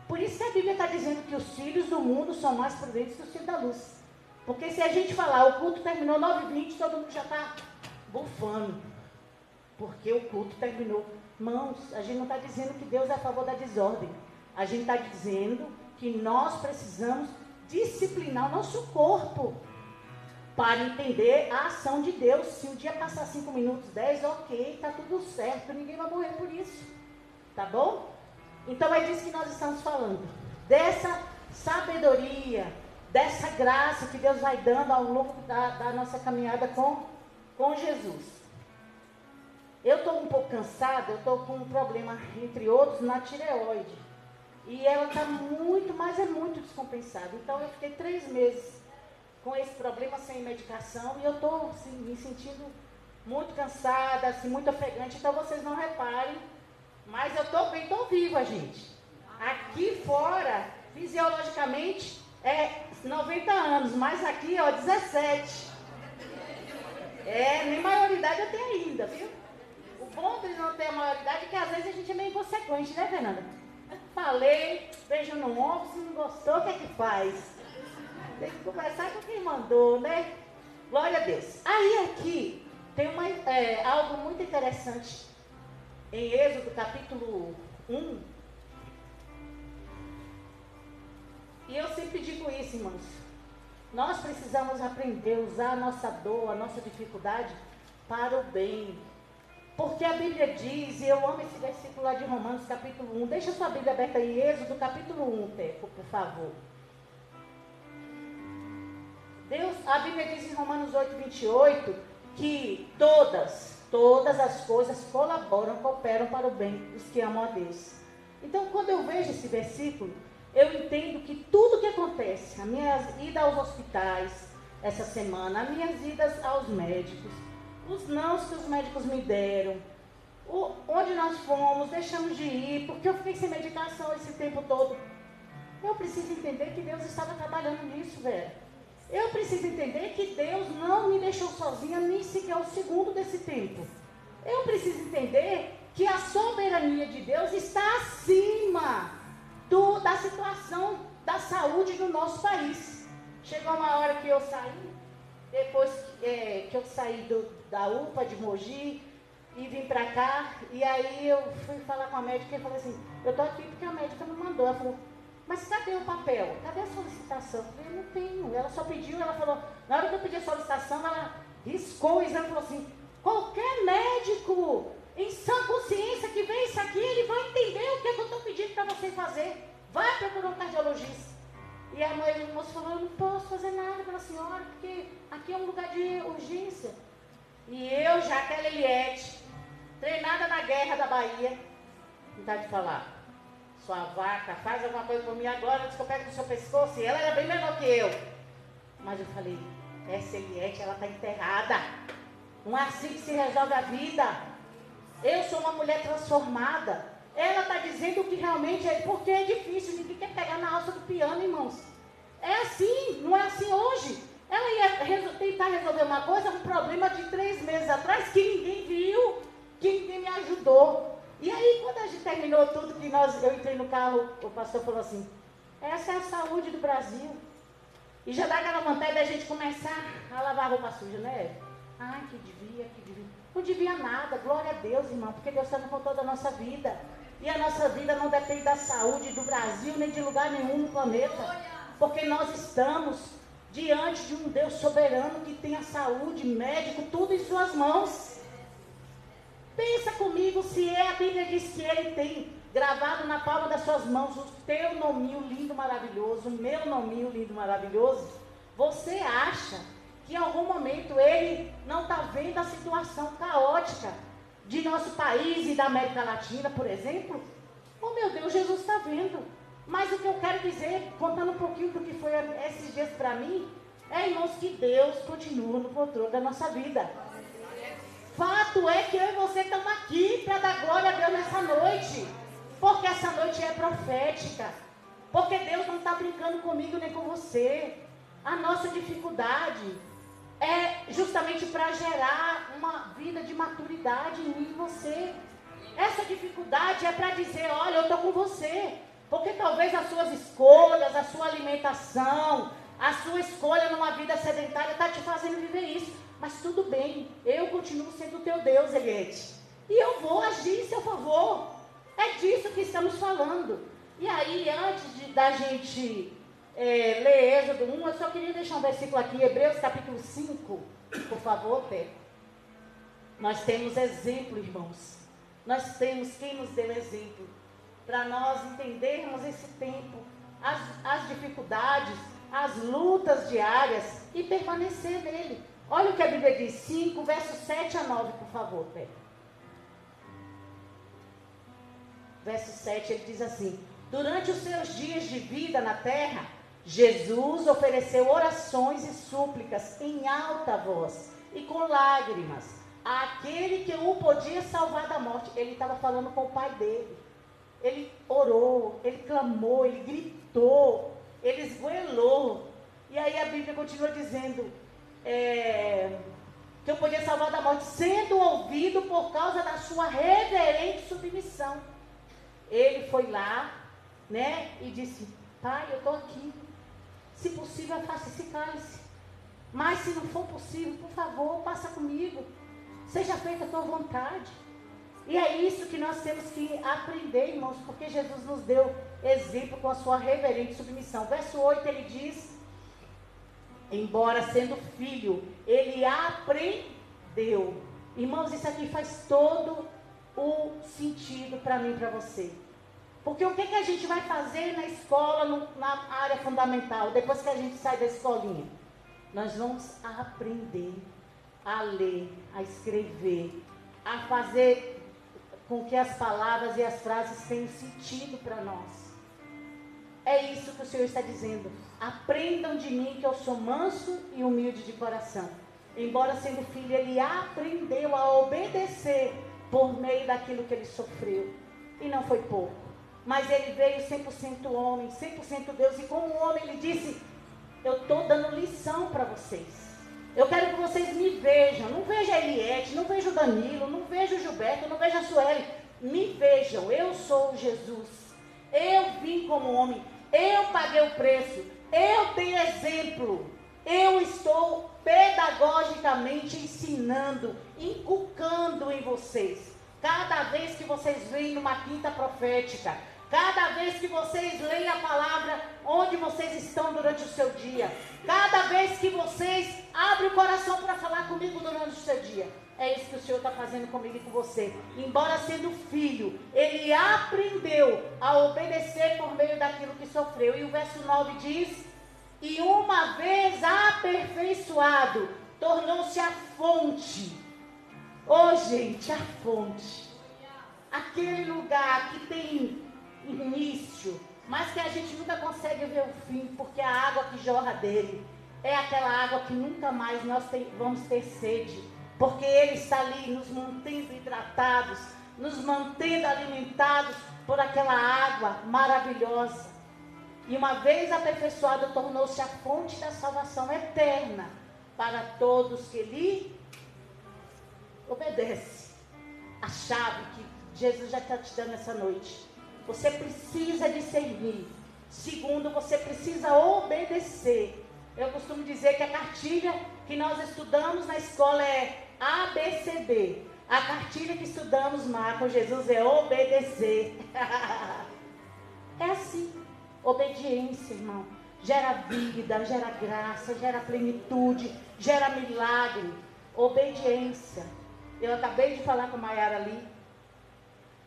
Por isso que a Bíblia está dizendo que os filhos do mundo são mais prudentes que os filhos da luz. Porque se a gente falar, o culto terminou 9h20, todo mundo já está bufando. Porque o culto terminou. Irmãos, a gente não está dizendo que Deus é a favor da desordem. A gente está dizendo que nós precisamos disciplinar o nosso corpo para entender a ação de Deus. Se um dia passar 5 minutos, 10, ok, está tudo certo, ninguém vai morrer por isso. Tá bom? Então é disso que nós estamos falando. Dessa sabedoria, dessa graça que Deus vai dando ao longo da nossa caminhada com Jesus. Eu estou um pouco cansada, eu estou com um problema, entre outros, na tireoide. E ela está muito, mas é muito descompensada. Então eu fiquei 3 meses com esse problema sem medicação e eu estou assim, me sentindo muito cansada, assim, muito ofegante. Então vocês não reparem, mas eu estou bem, estou viva, gente. Aqui fora, fisiologicamente, é 90 anos, mas aqui, ó, 17. Nem maioridade eu tenho ainda, viu? O bom de não ter a maioridade é que às vezes a gente é meio inconsequente, né, Fernanda? Falei, beijo no ombro, se não gostou, o que é que faz? Tem que conversar com quem mandou, né? Glória a Deus. Aí aqui tem algo muito interessante em Êxodo capítulo 1. E eu sempre digo isso, irmãos. Nós precisamos aprender a usar a nossa dor, a nossa dificuldade para o bem. Porque a Bíblia diz, e eu amo esse versículo lá de Romanos capítulo 1. Deixa a sua Bíblia aberta aí, Êxodo capítulo 1, Teco, por favor. A Bíblia diz em Romanos 8, 28, que todas todas as coisas cooperam para o bem dos que amam a Deus. Então, quando eu vejo esse versículo, eu entendo que tudo que acontece, a minha ida aos hospitais essa semana, as minhas idas aos médicos, os nãos que os médicos me deram, onde nós fomos, deixamos de ir, porque eu fiquei sem medicação esse tempo todo. Eu preciso entender que Deus estava trabalhando nisso, velho. Eu preciso entender que Deus não me deixou sozinha nem sequer um segundo desse tempo. Eu preciso entender que a soberania de Deus está acima da situação da saúde do nosso país. Chegou uma hora que eu saí, depois que eu saí da UPA de Mogi e vim pra cá, e aí eu fui falar com a médica e falei assim, eu tô aqui porque a médica me mandou. Ela falou, mas cadê o papel? Cadê a solicitação? Eu falei, eu não tenho. Ela só pediu, ela falou, na hora que eu pedi a solicitação, ela riscou o exame e falou assim, qualquer médico em sã consciência que vê isso aqui, ele vai entender o que eu estou pedindo para você fazer. Vai procurar um cardiologista. E a mãe do moço falou, eu não posso fazer nada pela senhora, porque aqui é um lugar de urgência. E eu, Jaqueline Eliette, treinada na guerra da Bahia, vontade de falar, sua vaca, faz alguma coisa por mim agora, antes que eu pegue no seu pescoço. E ela era bem menor que eu. Mas eu falei, essa Eliette, ela está enterrada. Não é assim que se resolve a vida. Eu sou uma mulher transformada. Ela está dizendo que realmente é, porque é difícil, ninguém quer pegar na alça do piano, irmãos. É assim, não é assim hoje. Ela ia tentar resolver uma coisa, um problema de 3 meses atrás, que ninguém viu, que ninguém me ajudou. E aí, quando a gente terminou tudo, que eu entrei no carro, o pastor falou assim, essa é a saúde do Brasil. E já dá aquela vontade da gente começar a lavar a roupa suja, né? Ai, que devia. Não devia nada, glória a Deus, irmão, porque Deus está no controle da nossa vida. E a nossa vida não depende da saúde do Brasil, nem de lugar nenhum no planeta. Porque nós estamos diante de um Deus soberano que tem a saúde, médico, tudo em suas mãos. Pensa comigo, se a Bíblia diz que Ele tem gravado na palma das suas mãos o teu nominho lindo, maravilhoso, o meu nominho lindo, maravilhoso. Você acha que em algum momento Ele não está vendo a situação caótica de nosso país e da América Latina, por exemplo? Oh meu Deus, Jesus está vendo. Mas o que eu quero dizer, contando um pouquinho do que foi esses dias para mim, irmãos, que Deus continua no controle da nossa vida. Fato é que eu e você estamos aqui para dar glória a Deus nessa noite. Porque essa noite é profética. Porque Deus não está brincando comigo nem com você. A nossa dificuldade é justamente para gerar uma vida de maturidade em mim e você. Essa dificuldade é para dizer, olha, eu estou com você. Porque talvez as suas escolhas, a sua alimentação, a sua escolha numa vida sedentária está te fazendo viver isso. Mas tudo bem, eu continuo sendo teu Deus, Eliette. E eu vou agir em seu favor. É disso que estamos falando. E aí, antes da gente ler Êxodo 1, eu só queria deixar um versículo aqui, Hebreus capítulo 5, por favor, Pé. Nós temos exemplo, irmãos. Nós temos quem nos deu exemplo. Para nós entendermos esse tempo, as dificuldades, as lutas diárias e permanecer nele. Olha o que a Bíblia diz, 5, versos 7 a 9, por favor, Pé. Verso 7, ele diz assim, durante os seus dias de vida na terra, Jesus ofereceu orações e súplicas em alta voz e com lágrimas àquele que o podia salvar da morte. Ele estava falando com o pai dele. Ele orou, ele clamou, ele gritou, ele esgoelou. E aí a Bíblia continua dizendo que eu podia salvar da morte, sendo ouvido por causa da sua reverente submissão. Ele foi lá, né, e disse, pai, eu estou aqui. Se possível, faça esse cálice. Mas se não for possível, por favor, passa comigo. Seja feita a tua vontade. E é isso que nós temos que aprender, irmãos, porque Jesus nos deu exemplo com a sua reverente submissão. Verso 8, ele diz, embora sendo filho, ele aprendeu. Irmãos, isso aqui faz todo o sentido para mim e para você. Porque o que a gente vai fazer na escola, na área fundamental, depois que a gente sai da escolinha? Nós vamos aprender a ler, a escrever, a fazer com que as palavras e as frases tenham sentido para nós. É isso que o Senhor está dizendo. Aprendam de mim que eu sou manso e humilde de coração. Embora sendo filho, ele aprendeu a obedecer por meio daquilo que ele sofreu. E não foi pouco. Mas ele veio 100% homem, 100% Deus. E como homem ele disse, eu estou dando lição para vocês. Eu quero que vocês me vejam. Não veja a Eliette, não veja o Danilo, não veja o Gilberto, não veja a Sueli. Me vejam, eu sou Jesus. Eu vim como homem, eu paguei o preço, eu tenho exemplo. Eu estou pedagogicamente ensinando, inculcando em vocês. Cada vez que vocês vêm numa quinta profética, cada vez que vocês leem a palavra onde vocês estão durante o seu dia, cada vez que vocês abrem o coração para falar comigo durante o seu dia, é isso que o Senhor está fazendo comigo e com você. Embora sendo filho, ele aprendeu a obedecer por meio daquilo que sofreu. E o verso 9 diz, e uma vez aperfeiçoado, tornou-se a fonte. Oh, gente, a fonte. Aquele lugar que tem início, mas que a gente nunca consegue ver o fim, porque a água que jorra dele é aquela água que nunca mais nós vamos ter sede, porque ele está ali nos mantendo hidratados, nos mantendo alimentados por aquela água maravilhosa. E uma vez aperfeiçoado, tornou-se a fonte da salvação eterna para todos que lhe obedecem. A chave que Jesus já está te dando essa noite. Você precisa discernir. Segundo, você precisa obedecer. Eu costumo dizer que a cartilha que nós estudamos na escola é ABCD. A cartilha que estudamos com Jesus é obedecer. É assim. Obediência, irmão. Gera vida, gera graça, gera plenitude, gera milagre. Obediência. Eu acabei de falar com a Maiara ali.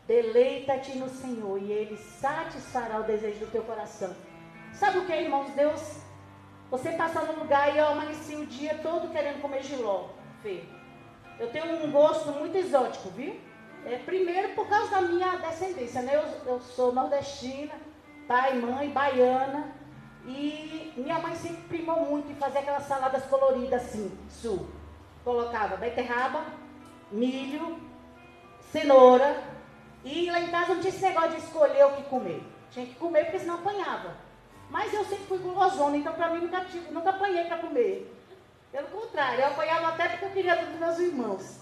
Deleita-te no Senhor e Ele satisfará o desejo do teu coração. Sabe o que, irmãos? Deus, você passa num lugar e eu amanheci o dia todo querendo comer jiló. Fê. Eu tenho um gosto muito exótico, viu? Primeiro por causa da minha descendência, né? Eu sou nordestina, pai, mãe, baiana. E minha mãe sempre primou muito em fazer aquelas saladas coloridas assim, sul. Colocava beterraba, milho, cenoura. E lá em casa não tinha esse negócio de escolher o que comer. Tinha que comer porque senão apanhava. Mas eu sempre fui gulosona, então para mim nunca apanhei para comer. Pelo contrário, eu apanhava até porque eu queria dos meus irmãos.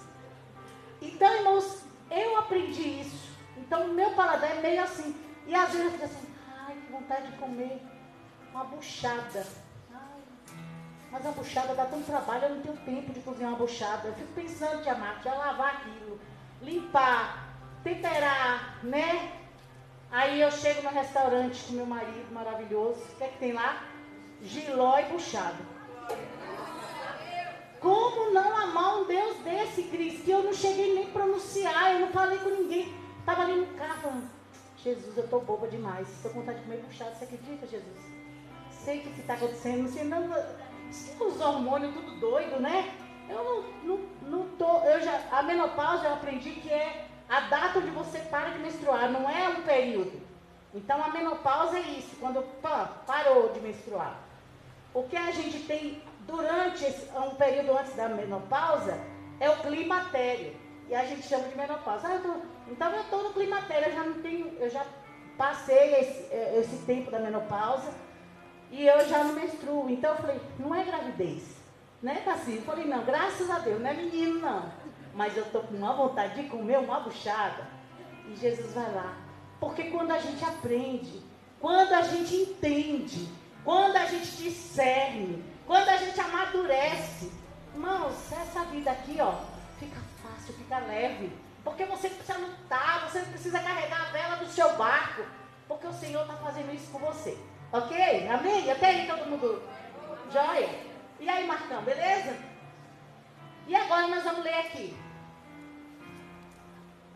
Então, irmãos, eu aprendi isso. Então, o meu paladar é meio assim. E às vezes eu fico assim, ai, que vontade de comer uma buchada. Ai, mas a buchada dá tanto trabalho, eu não tenho tempo de cozinhar uma buchada. Eu fico pensando, tia Marta, já lavar aquilo, limpar, temperar, né? Aí eu chego no restaurante com meu marido maravilhoso. O que é que tem lá? Jiló e buchada. Como não amar um Deus desse, Cris? Que eu não cheguei nem a pronunciar, eu não falei com ninguém. Estava ali no carro falando, Jesus, eu estou boba demais. Estou com vontade de comer buchada. Você acredita, Jesus? Sei o que está acontecendo. Não sei, não, os hormônios tudo doido, né? Eu não tô. A menopausa eu aprendi que é a data onde você para de menstruar, não é um período. Então a menopausa é isso, quando parou de menstruar. O que a gente tem durante um período antes da menopausa é o climatério. E a gente chama de menopausa. Então eu estou no climatério, eu já passei esse tempo da menopausa e eu já não menstruo. Então eu falei, não é gravidez, né, Cassi? Eu falei, não, graças a Deus, não é menino não. Mas eu estou com uma vontade de comer uma buchada. E Jesus vai lá. Porque quando a gente aprende, quando a gente entende, quando a gente discerne, quando a gente amadurece, irmãos, essa vida aqui, ó, fica fácil, fica leve. Porque você não precisa lutar, você não precisa carregar a vela do seu barco. Porque o Senhor está fazendo isso com você. Ok? Amém? Até aí todo mundo joia? E aí, Marcão, beleza? E agora nós vamos ler aqui.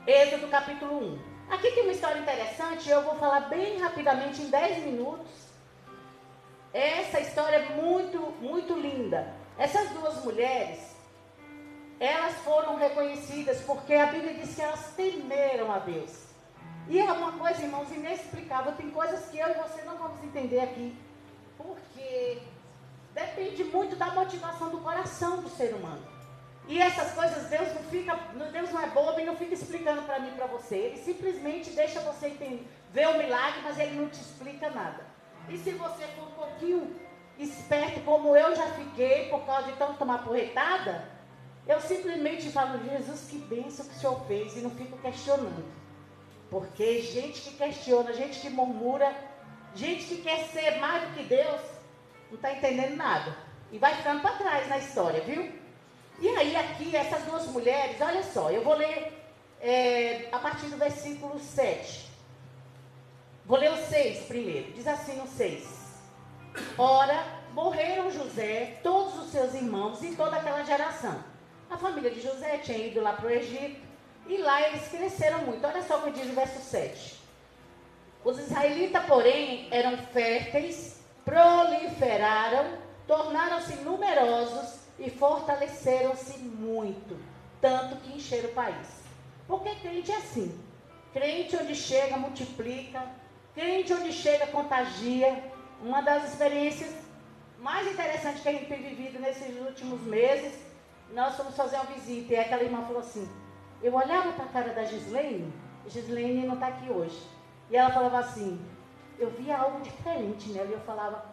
Êxodo capítulo 1. Aqui tem uma história interessante, eu vou falar bem rapidamente, em 10 minutos. Essa história é muito, muito linda. Essas duas mulheres, elas foram reconhecidas porque a Bíblia diz que elas temeram a Deus. E é uma coisa, irmãos, inexplicável. Tem coisas que eu e você não vamos entender aqui, porque depende muito da motivação do coração do ser humano. E essas coisas, Deus não é bobo e não fica explicando para mim e para você. Ele simplesmente deixa você ver o milagre, mas ele não te explica nada. E se você for um pouquinho esperto, como eu já fiquei, por causa de tanto tomar porretada, eu simplesmente falo, Jesus, que bênção que o Senhor fez, e não fico questionando. Porque gente que questiona, gente que murmura, gente que quer ser mais do que Deus, não está entendendo nada. E vai ficando para trás na história, viu? E aí aqui, essas duas mulheres, olha só, eu vou ler a partir do versículo 7. Vou ler o 6 primeiro. Diz assim no 6. Ora, morreram José, todos os seus irmãos e toda aquela geração. A família de José tinha ido lá para o Egito e lá eles cresceram muito. Olha só o que diz o verso 7. Os israelitas, porém, eram férteis, proliferaram, tornaram-se numerosos e fortaleceram-se muito, tanto que encheram o país. Porque crente é assim. Crente onde chega, multiplica. Crente onde chega, contagia. Uma das experiências mais interessantes que a gente tem vivido nesses últimos meses, nós fomos fazer uma visita e aquela irmã falou assim, eu olhava para a cara da Gislene não está aqui hoje, e ela falava assim, eu via algo diferente nela, e eu falava,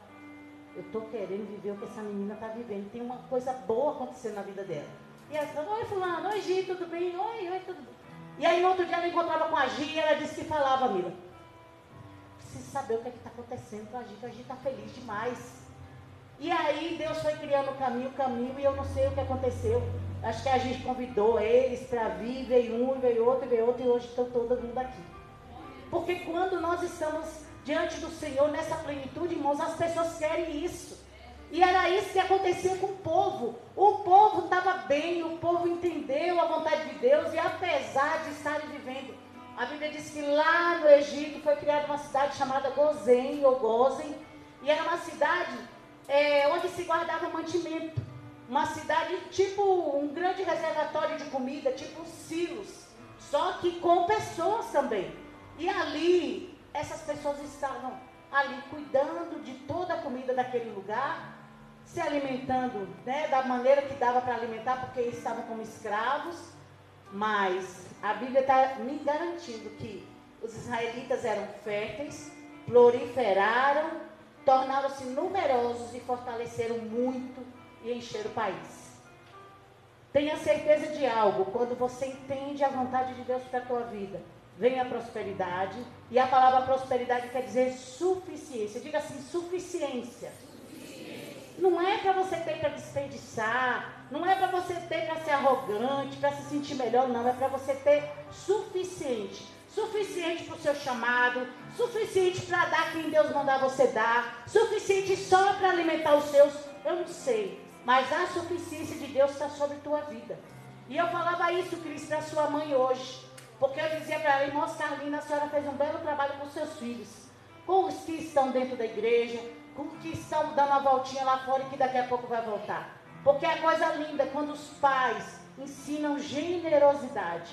eu estou querendo viver o que essa menina está vivendo, tem uma coisa boa acontecendo na vida dela. E ela falou, oi fulano, oi Gi, tudo bem? Oi, tudo bem? E aí no outro dia ela encontrava com a Gi e ela disse que falava, Mila, preciso saber o que está acontecendo com a Gi está feliz demais. E aí Deus foi criando o caminho, e eu não sei o que aconteceu. Acho que a gente convidou eles para vir, veio um, veio outro, e hoje estão todo mundo aqui. Porque quando nós estamos diante do Senhor, nessa plenitude, irmãos, as pessoas querem isso. E era isso que acontecia com o povo. O povo estava bem, o povo entendeu a vontade de Deus, e apesar de estarem vivendo, a Bíblia diz que lá no Egito foi criada uma cidade chamada Gozem, ou Gozen, e era uma cidade onde se guardava mantimento. Uma cidade tipo um grande reservatório de comida, tipo silos, só que com pessoas também. E ali, essas pessoas estavam ali cuidando de toda a comida daquele lugar, se alimentando, né, da maneira que dava para alimentar, porque eles estavam como escravos. Mas a Bíblia está me garantindo que os israelitas eram férteis, proliferaram, tornaram-se numerosos e fortaleceram muito e encheram o país. Tenha certeza de algo, quando você entende a vontade de Deus para a tua vida, vem a prosperidade, e a palavra prosperidade quer dizer suficiência. Diga assim, suficiência. Não é para você ter para desperdiçar, não é para você ter para ser arrogante, para se sentir melhor, não, é para você ter suficiente. Suficiente para o seu chamado, suficiente para dar quem Deus mandar você dar, suficiente só para alimentar os seus, eu não sei, mas a suficiência de Deus está sobre a tua vida. E eu falava isso, Cris, para a sua mãe hoje, porque eu dizia para ela, irmã Carlina, a senhora fez um belo trabalho com os seus filhos, com os que estão dentro da igreja, com os que estão dando uma voltinha lá fora e que daqui a pouco vai voltar. Porque é coisa linda quando os pais ensinam generosidade.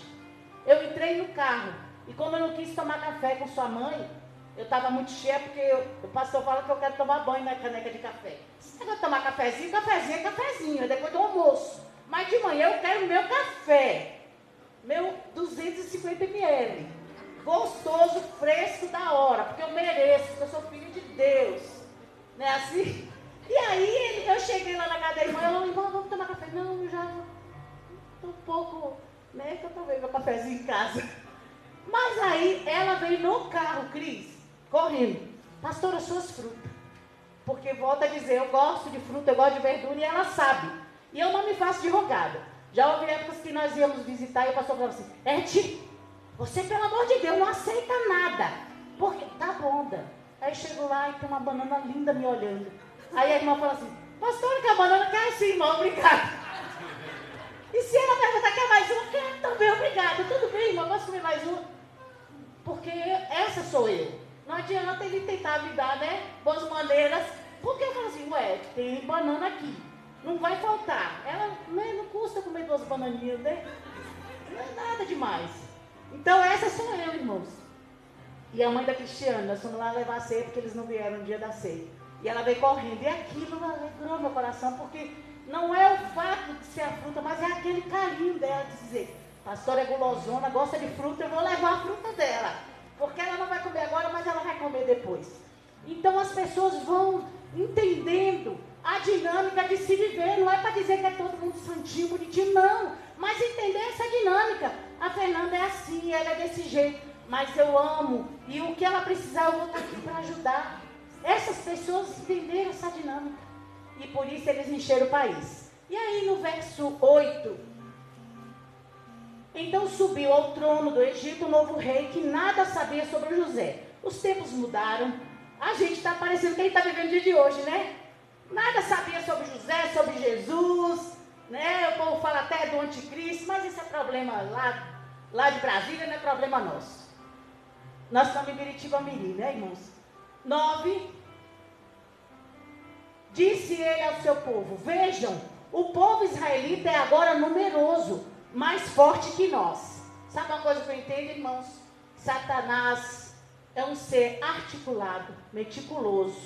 Eu entrei no carro, e como eu não quis tomar café com sua mãe, eu estava muito cheia, porque o pastor fala que eu quero tomar banho na caneca de café. Você vai tomar cafezinho, é cafezinho, é depois do almoço. Mas de manhã eu quero meu café, meu 250 ml, gostoso, fresco, da hora, porque eu mereço, porque eu sou filho de Deus. Não é assim? E aí eu cheguei lá na casa da irmã, ela falou, irmã, vamos tomar café? Não, eu já estou um pouco, né, que eu tomei meu cafezinho em casa. Mas aí ela veio no carro, Cris, correndo, pastora, suas frutas. Porque volta a dizer, eu gosto de fruta, eu gosto de verdura, e ela sabe. E eu não me faço de rogada. Já houve épocas que nós íamos visitar e o pastor falava assim, Eti, você pelo amor de Deus não aceita nada. Porque tá bom, aí chego lá e tem uma banana linda me olhando. Aí a irmã fala assim, pastora, que a banana quer sim, irmão, obrigada. E se ela perguntar, quer mais uma? Quer também, obrigada. Tudo bem, irmã, posso comer mais uma? Porque essa sou eu. Não adianta ele tentar me dar, né, boas maneiras. Porque eu falo assim, ué, tem banana aqui. Não vai faltar. Ela não custa comer 2 bananinhas, né? Não é nada demais. Então essa sou eu, irmãos. E a mãe da Cristiane, nós fomos lá levar a ceia porque eles não vieram no dia da ceia. E ela veio correndo. E aquilo alegrou meu coração, porque não é o fato de ser a fruta, mas é aquele carinho dela de dizer, pastora é gulosona, gosta de fruta, eu vou levar a fruta dela. Porque ela não vai comer agora, mas ela vai comer depois. Então as pessoas vão entendendo a dinâmica de se viver. Não é para dizer que é todo mundo santinho, bonitinho, não. Mas entender essa dinâmica. A Fernanda é assim, ela é desse jeito. Mas eu amo. E o que ela precisar, eu vou estar aqui para ajudar. Essas pessoas entenderam essa dinâmica. E por isso eles encheram o país. E aí no verso 8. Então subiu ao trono do Egito um novo rei que nada sabia sobre José. Os tempos mudaram. A gente está parecendo que a gente está vivendo o dia de hoje, né? Nada sabia sobre José, sobre Jesus, né? O povo fala até do anticristo, mas isso é problema lá de Brasília, não é problema nosso. Nós estamos em Biritiba-Mirim, né, irmãos? 9. Disse ele ao seu povo, vejam, o povo israelita é agora numeroso, mais forte que nós. Sabe uma coisa que eu entendo, irmãos? Satanás é um ser articulado, meticuloso.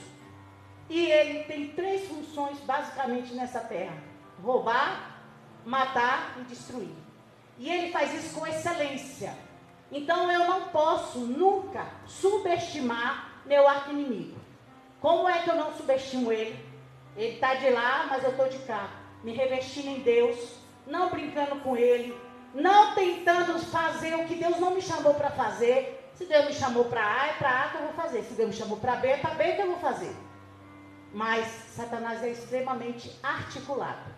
E ele tem 3 funções basicamente nessa terra: roubar, matar e destruir. E ele faz isso com excelência. Então eu não posso nunca subestimar meu arqui-inimigo. Como é que eu não subestimo ele? Ele está de lá, mas eu estou de cá. Me revestindo em Deus, não brincando com ele, não tentando fazer o que Deus não me chamou para fazer. Se Deus me chamou para A, é para A que eu vou fazer. Se Deus me chamou para B, é para B que eu vou fazer. Mas Satanás é extremamente articulado.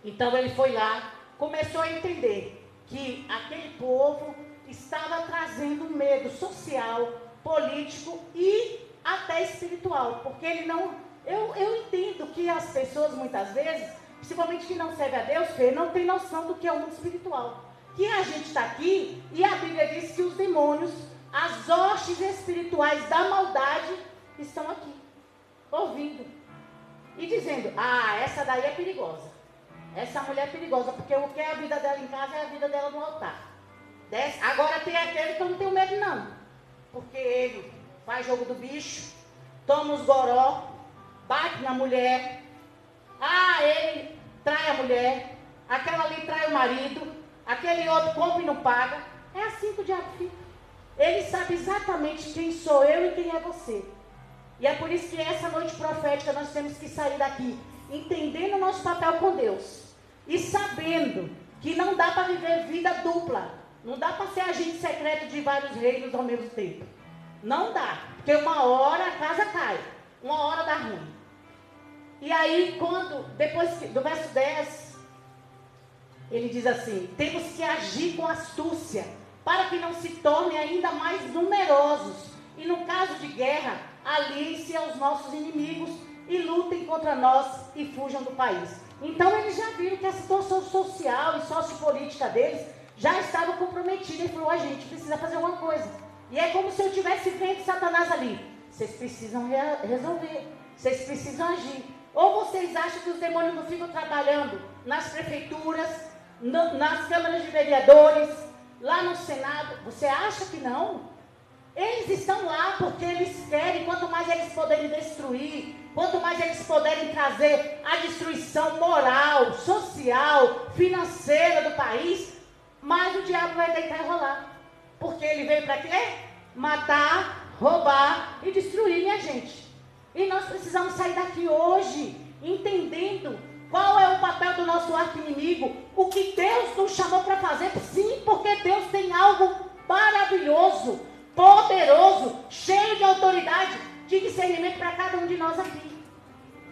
Então ele foi lá, começou a entender que aquele povo estava trazendo um medo social, político e até espiritual. Porque ele não... Eu entendo que as pessoas muitas vezes, principalmente que não serve a Deus, não tem noção do que é o mundo espiritual. Que a gente está aqui e a Bíblia diz que os demônios, as hostes espirituais da maldade estão aqui, ouvindo e dizendo, essa daí é perigosa, essa mulher é perigosa, porque o que é a vida dela em casa é a vida dela no altar. Agora tem aquele que eu não tenho medo não, porque ele faz jogo do bicho, toma os goró, bate na mulher, ele trai a mulher, aquela ali trai o marido, aquele outro compra e não paga. É assim que o diabo fica. Ele sabe exatamente quem sou eu e quem é você. E é por isso que essa noite profética nós temos que sair daqui entendendo o nosso papel com Deus e sabendo que não dá para viver vida dupla. Não dá para ser agente secreto de vários reinos ao mesmo tempo. Não dá. Porque uma hora a casa cai, uma hora dá ruim. E aí depois do verso 10, ele diz assim, temos que agir com astúcia, para que não se tornem ainda mais numerosos. E no caso de guerra, aliem-se aos nossos inimigos e lutem contra nós e fujam do país. Então eles já viram que a situação social e sociopolítica deles já estava comprometida. E falou, a gente precisa fazer alguma coisa. E é como se eu estivesse vendo Satanás ali. Vocês precisam resolver, vocês precisam agir. Ou vocês acham que os demônios não ficam trabalhando nas prefeituras, nas câmaras de vereadores, lá no Senado? Você acha que não? Eles estão lá porque eles querem, quanto mais eles puderem destruir, quanto mais eles puderem trazer a destruição moral, social, financeira do país, mais o diabo vai deitar e rolar. Porque ele veio para quê? Matar, roubar e destruir, minha gente. E nós precisamos sair daqui hoje, entendendo qual é o papel do nosso arqui-inimigo, o que Deus nos chamou para fazer. Sim, porque Deus tem algo maravilhoso, poderoso, cheio de autoridade, de discernimento para cada um de nós aqui.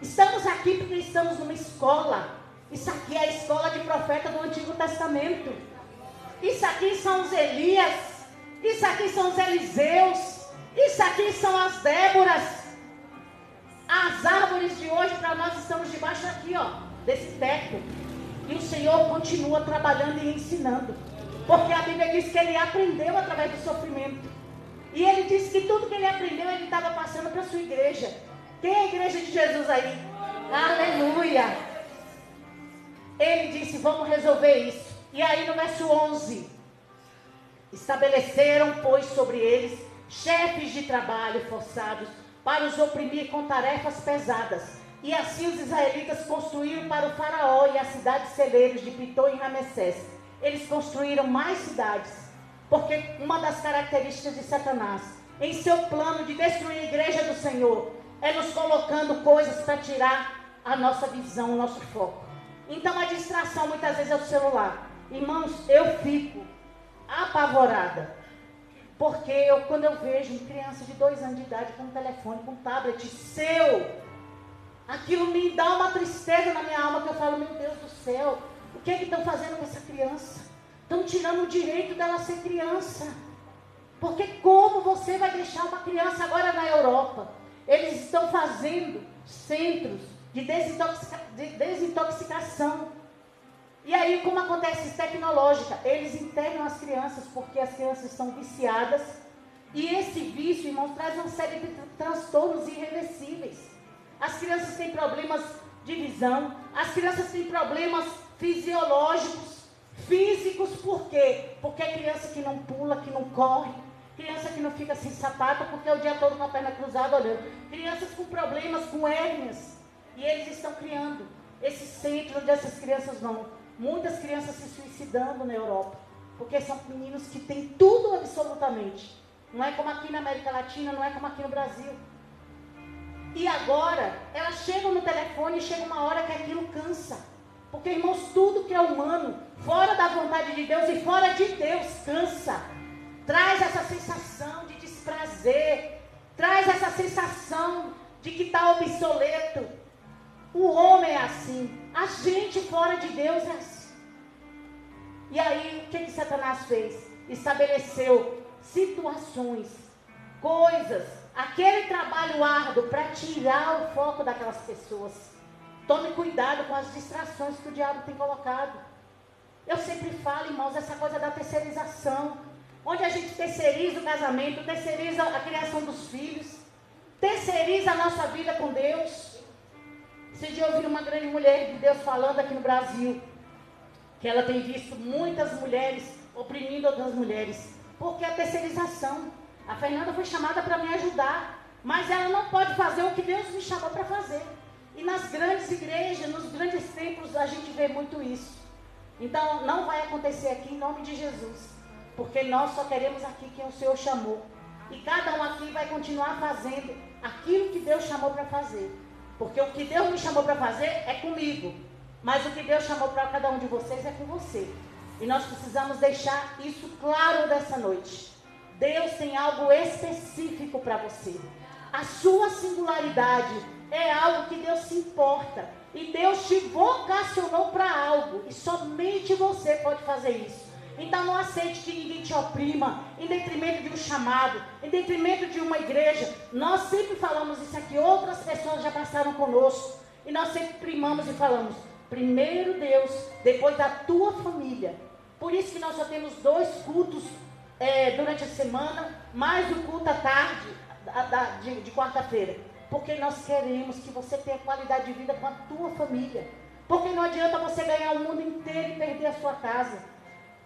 Estamos aqui porque estamos numa escola. Isso aqui é a escola de profeta do Antigo Testamento. Isso aqui são os Elias, isso aqui são os Eliseus, isso aqui são as Déboras. As árvores de hoje, para nós estamos debaixo aqui, desse teto. E o Senhor continua trabalhando e ensinando. Porque a Bíblia diz que ele aprendeu através do sofrimento. E ele disse que tudo que ele aprendeu, ele estava passando para a sua igreja. Quem é a igreja de Jesus aí? Aleluia! ele disse, vamos resolver isso. E aí no verso 11, estabeleceram, pois, sobre eles chefes de trabalho forçados para os oprimir com tarefas pesadas. E assim os israelitas construíram para o faraó e as cidades celeiros de Pitô e Ramessés. Eles construíram mais cidades, porque uma das características de Satanás, em seu plano de destruir a igreja do Senhor, é nos colocando coisas para tirar a nossa visão, o nosso foco. Então a distração muitas vezes é o celular. Irmãos, eu fico apavorada, porque quando eu vejo criança de 2 anos de idade com um telefone, com um tablet seu, aquilo me dá uma tristeza na minha alma, que eu falo, meu Deus do céu, o que é que estão fazendo com essa criança? Estão tirando o direito dela ser criança. Porque como você vai deixar uma criança agora na Europa? Eles estão fazendo centros de desintoxicação. E aí, como acontece isso tecnológica? Eles internam as crianças porque as crianças estão viciadas. E esse vício, irmãos, traz uma série de transtornos irreversíveis. As crianças têm problemas de visão. As crianças têm problemas fisiológicos, físicos. Por quê? Porque é criança que não pula, que não corre. Criança que não fica sem sapato porque é o dia todo com a perna cruzada olhando. Crianças com problemas, com hérnias. E eles estão criando esse centro onde essas crianças vão. Muitas crianças se suicidando na Europa. Porque são meninos que têm tudo absolutamente. Não é como aqui na América Latina, não é como aqui no Brasil. E agora, elas chegam no telefone e chega uma hora que aquilo cansa. Porque, irmãos, tudo que é humano, fora da vontade de Deus e fora de Deus, cansa. Traz essa sensação de desprazer. Traz essa sensação de que está obsoleto. O homem é assim. A gente fora de Deus é assim. E aí, o que Satanás fez? Estabeleceu situações, coisas, aquele trabalho árduo para tirar o foco daquelas pessoas. Tome cuidado com as distrações que o diabo tem colocado. Eu sempre falo, irmãos, essa coisa da terceirização. Onde a gente terceiriza o casamento, terceiriza a criação dos filhos, terceiriza a nossa vida com Deus. Esse dia eu ouvi uma grande mulher de Deus falando aqui no Brasil, que ela tem visto muitas mulheres oprimindo outras mulheres, porque a terceirização. A Fernanda foi chamada para me ajudar, mas ela não pode fazer o que Deus me chamou para fazer. E nas grandes igrejas, nos grandes templos, a gente vê muito isso. Então, não vai acontecer aqui em nome de Jesus, porque nós só queremos aqui quem o Senhor chamou. E cada um aqui vai continuar fazendo aquilo que Deus chamou para fazer. Porque o que Deus me chamou para fazer é comigo. Mas o que Deus chamou para cada um de vocês é com você. E nós precisamos deixar isso claro dessa noite. Deus tem algo específico para você. A sua singularidade é algo que Deus se importa. E Deus te vocacionou para algo. E somente você pode fazer isso. Então não aceite que ninguém te oprima em detrimento de um chamado, em detrimento de uma igreja. Nós sempre falamos isso aqui, outras pessoas já passaram conosco. E nós sempre primamos e falamos, primeiro Deus, depois da tua família. Por isso que nós só temos 2 cultos durante a semana, mais o culto à tarde, de quarta-feira. Porque nós queremos que você tenha qualidade de vida com a tua família. Porque não adianta você ganhar o mundo inteiro e perder a sua casa.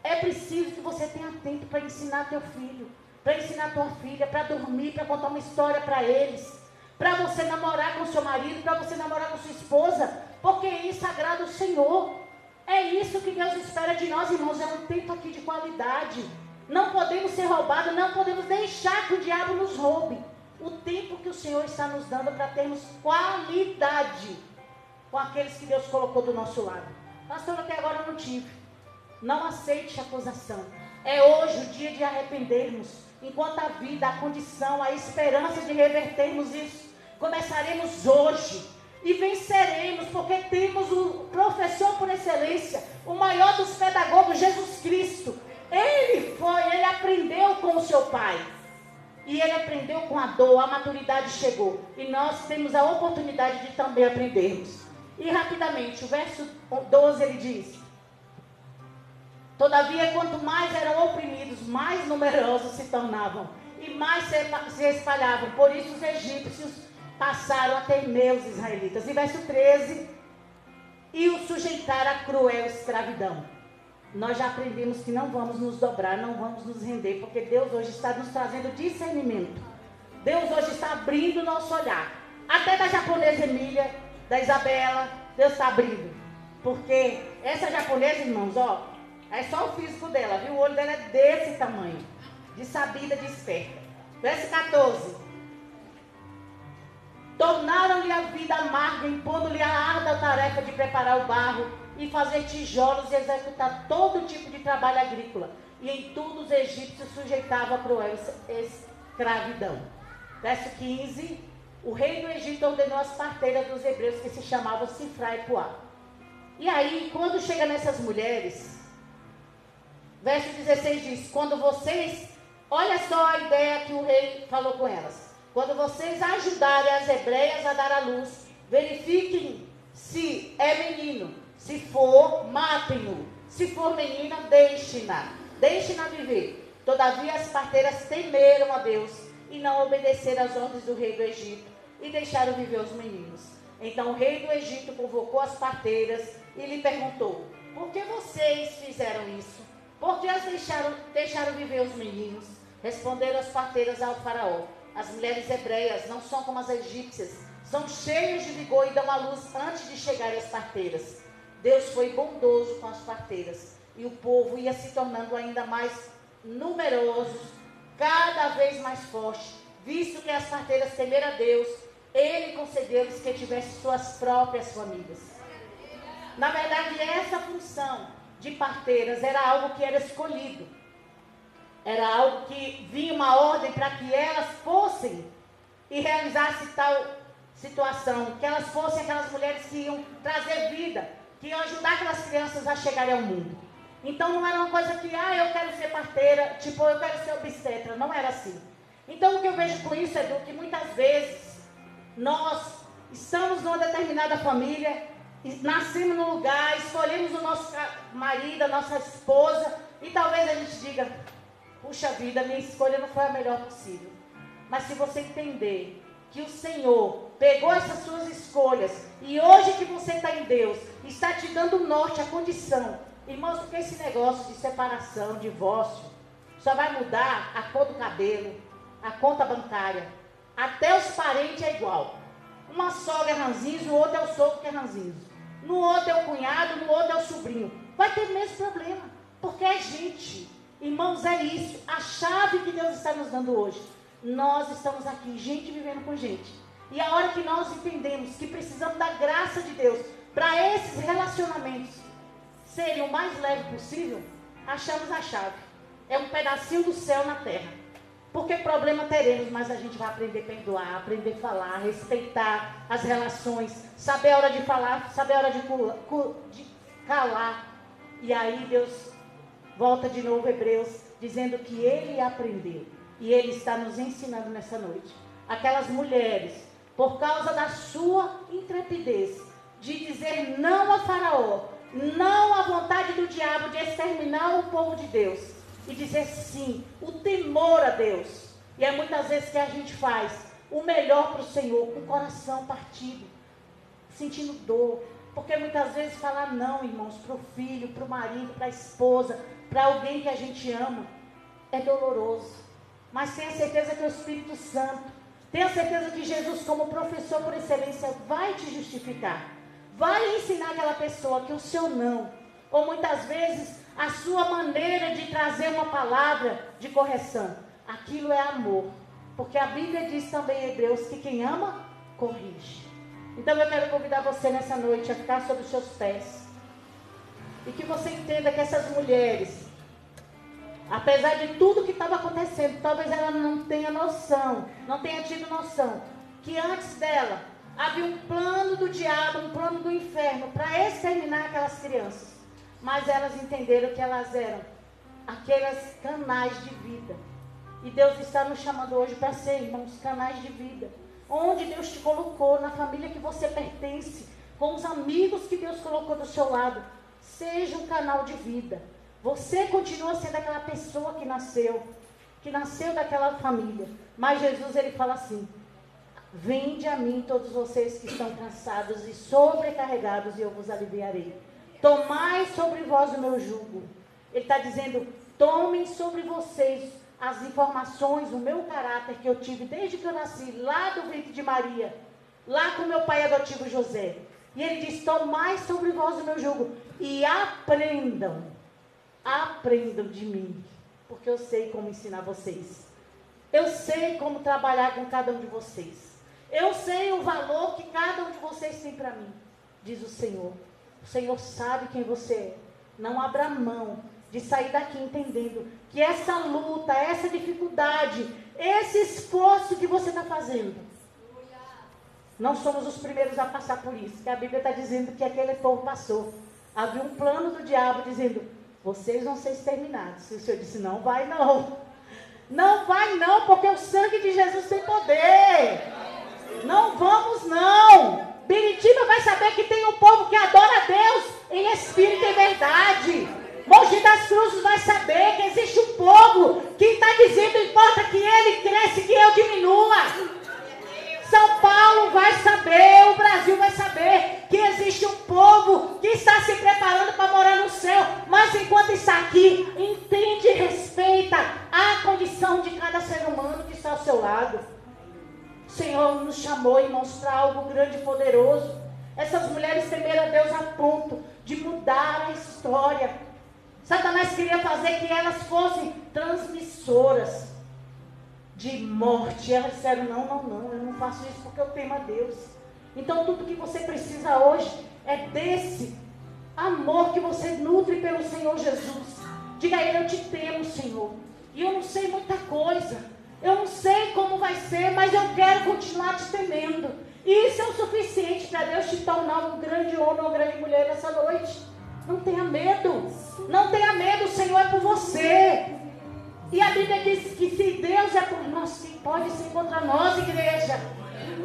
É preciso que você tenha tempo para ensinar teu filho, para ensinar tua filha, para dormir, para contar uma história para eles, para você namorar com seu marido, para você namorar com sua esposa, porque isso agrada o Senhor. É isso que Deus espera de nós, irmãos, é um tempo aqui de qualidade. Não podemos ser roubados, não podemos deixar que o diabo nos roube. O tempo que o Senhor está nos dando para termos qualidade com aqueles que Deus colocou do nosso lado. Pastor, até agora eu não tive. Não aceite a acusação. É hoje o dia de arrependermos. Enquanto a vida, a condição, a esperança de revertermos isso, começaremos hoje. E venceremos, porque temos o professor por excelência, o maior dos pedagogos, Jesus Cristo. Ele aprendeu com o seu pai. E ele aprendeu com a dor, a maturidade chegou. E nós temos a oportunidade de também aprendermos. E rapidamente, o verso 12 ele diz: todavia, quanto mais eram oprimidos, mais numerosos se tornavam e mais se espalhavam. Por isso os egípcios passaram a temer os israelitas. E verso 13, e o sujeitar à cruel escravidão. Nós já aprendemos que não vamos nos dobrar, não vamos nos render, porque Deus hoje está nos trazendo discernimento. Deus hoje está abrindo o nosso olhar. Até da japonesa Emília, da Isabela, Deus está abrindo. Porque essa japonesa, irmãos, ó, é só o físico dela, viu? O olho dela é desse tamanho, de sabida, de esperta. Verso 14. Tornaram-lhe a vida amarga, impondo-lhe a árdua tarefa de preparar o barro e fazer tijolos e executar todo tipo de trabalho agrícola. E em tudo os egípcios sujeitavam a cruel escravidão. Verso 15. O rei do Egito ordenou as parteiras dos hebreus, que se chamavam Sifra e Puá. E aí, quando chega nessas mulheres, verso 16 diz, quando vocês, olha só a ideia que o rei falou com elas. Quando vocês ajudarem as hebreias a dar à luz, verifiquem se é menino. Se for, matem-no. Se for menina, deixem-na. Deixem-na viver. Todavia as parteiras temeram a Deus e não obedeceram às ordens do rei do Egito e deixaram viver os meninos. Então o rei do Egito convocou as parteiras e lhe perguntou, por que vocês fizeram isso? Por que as deixaram viver os meninos? Responderam as parteiras ao faraó, as mulheres hebreias não são como as egípcias, são cheias de vigor e dão à luz antes de chegarem as parteiras. Deus foi bondoso com as parteiras e o povo ia se tornando ainda mais numeroso, cada vez mais forte. Visto que as parteiras temeram a Deus, Ele concedeu-lhes que tivessem suas próprias famílias. Na verdade, essa função de parteiras era algo que era escolhido. Era algo que vinha uma ordem para que elas fossem e realizassem tal situação. Que elas fossem aquelas mulheres que iam trazer vida, que iam ajudar aquelas crianças a chegarem ao mundo. Então não era uma coisa que, eu quero ser parteira, tipo, eu quero ser obstetra. Não era assim. Então o que eu vejo com isso, Edu, que muitas vezes nós estamos numa determinada família, nascemos num lugar, escolhemos o nosso marido, a nossa esposa, e talvez a gente diga, puxa vida, minha escolha não foi a melhor possível. Mas se você entender que o Senhor pegou essas suas escolhas, e hoje que você está em Deus, está te dando o norte, a condição. Irmãos, porque esse negócio de separação, divórcio, só vai mudar a cor do cabelo, a conta bancária. Até os parentes é igual. Uma sogra é ranzinza, o outro é o sogro que é ranzinza. No outro é o cunhado, no outro é o sobrinho. Vai ter o mesmo problema, porque é gente. Irmãos, é isso. A chave que Deus está nos dando hoje. Nós estamos aqui, gente vivendo com gente. E a hora que nós entendemos que precisamos da graça de Deus para esses relacionamentos serem o mais leve possível, achamos a chave. É um pedacinho do céu na terra. Porque problema teremos, mas a gente vai aprender a perdoar, aprender a falar, respeitar as relações, saber a hora de falar, saber a hora de calar. E aí Deus volta de novo Hebreus, dizendo que Ele aprendeu. E Ele está nos ensinando nessa noite. Aquelas mulheres, por causa da sua intrepidez, de dizer não a Faraó, não à vontade do diabo de exterminar o povo de Deus. E dizer sim, o temor a Deus. E é muitas vezes que a gente faz o melhor para o Senhor, com o coração partido, sentindo dor. Porque muitas vezes falar não, irmãos, para o filho, para o marido, para a esposa, para alguém que a gente ama, é doloroso. Mas tenha certeza que o Espírito Santo, tenha certeza que Jesus, como professor por excelência, vai te justificar. Vai ensinar aquela pessoa que o seu não, ou muitas vezes a sua maneira de trazer uma palavra de correção, aquilo é amor. Porque a Bíblia diz também em Hebreus que quem ama, corrige. Então eu quero convidar você nessa noite a ficar sobre os seus pés. E que você entenda que essas mulheres, apesar de tudo que estava acontecendo, talvez ela não tenha noção, não tenha tido noção, que antes dela havia um plano do diabo, um plano do inferno para exterminar aquelas crianças. Mas elas entenderam que elas eram aqueles canais de vida. E Deus está nos chamando hoje para ser, irmãos, canais de vida. Onde Deus te colocou, na família que você pertence, com os amigos que Deus colocou do seu lado. Seja um canal de vida. Você continua sendo aquela pessoa que nasceu daquela família. Mas Jesus, ele fala assim, Vinde a mim todos vocês que estão cansados e sobrecarregados, e eu vos aliviarei. Tomai sobre vós o meu jugo. Ele está dizendo, tomem sobre vocês as informações, o meu caráter que eu tive desde que eu nasci, lá do ventre de Maria, lá com meu pai adotivo José. E ele diz, tomai sobre vós o meu jugo e aprendam de mim, porque eu sei como ensinar vocês. Eu sei como trabalhar com cada um de vocês. Eu sei o valor que cada um de vocês tem para mim, diz o Senhor. O Senhor sabe quem você é. Não abra mão de sair daqui entendendo que essa luta, essa dificuldade, esse esforço que você está fazendo, não somos os primeiros a passar por isso. Que a Bíblia está dizendo que aquele povo passou. Havia um plano do diabo dizendo, vocês vão ser exterminados. E o Senhor disse, não vai não. Não vai não, porque o sangue de Jesus tem poder. Não vamos não. Biritiba vai saber que tem um povo que adora a Deus em espírito e verdade. Mogi das Cruzes vai saber que existe um povo que está dizendo, importa que ele cresça, que eu diminua. São Paulo vai saber, o Brasil vai saber que existe um povo que está se preparando para morar no céu, mas enquanto está aqui, entende e respeita a condição de cada ser humano que está ao seu lado. O Senhor nos chamou, irmãos, para algo grande e poderoso. Essas mulheres temeram a Deus a ponto de mudar a história. Satanás queria fazer que elas fossem transmissoras de morte. Elas disseram, não, eu não faço isso porque eu temo a Deus. Então tudo que você precisa hoje é desse amor que você nutre pelo Senhor Jesus. Diga a Ele, eu te temo, Senhor. E eu não sei muita coisa, eu não sei como vai ser, mas eu quero continuar te temendo. E isso é o suficiente para Deus te tornar um grande homem ou uma grande mulher nessa noite. Não tenha medo, não tenha medo, o Senhor é por você. E a Bíblia diz que se Deus é por nós, quem pode ser contra nós, igreja?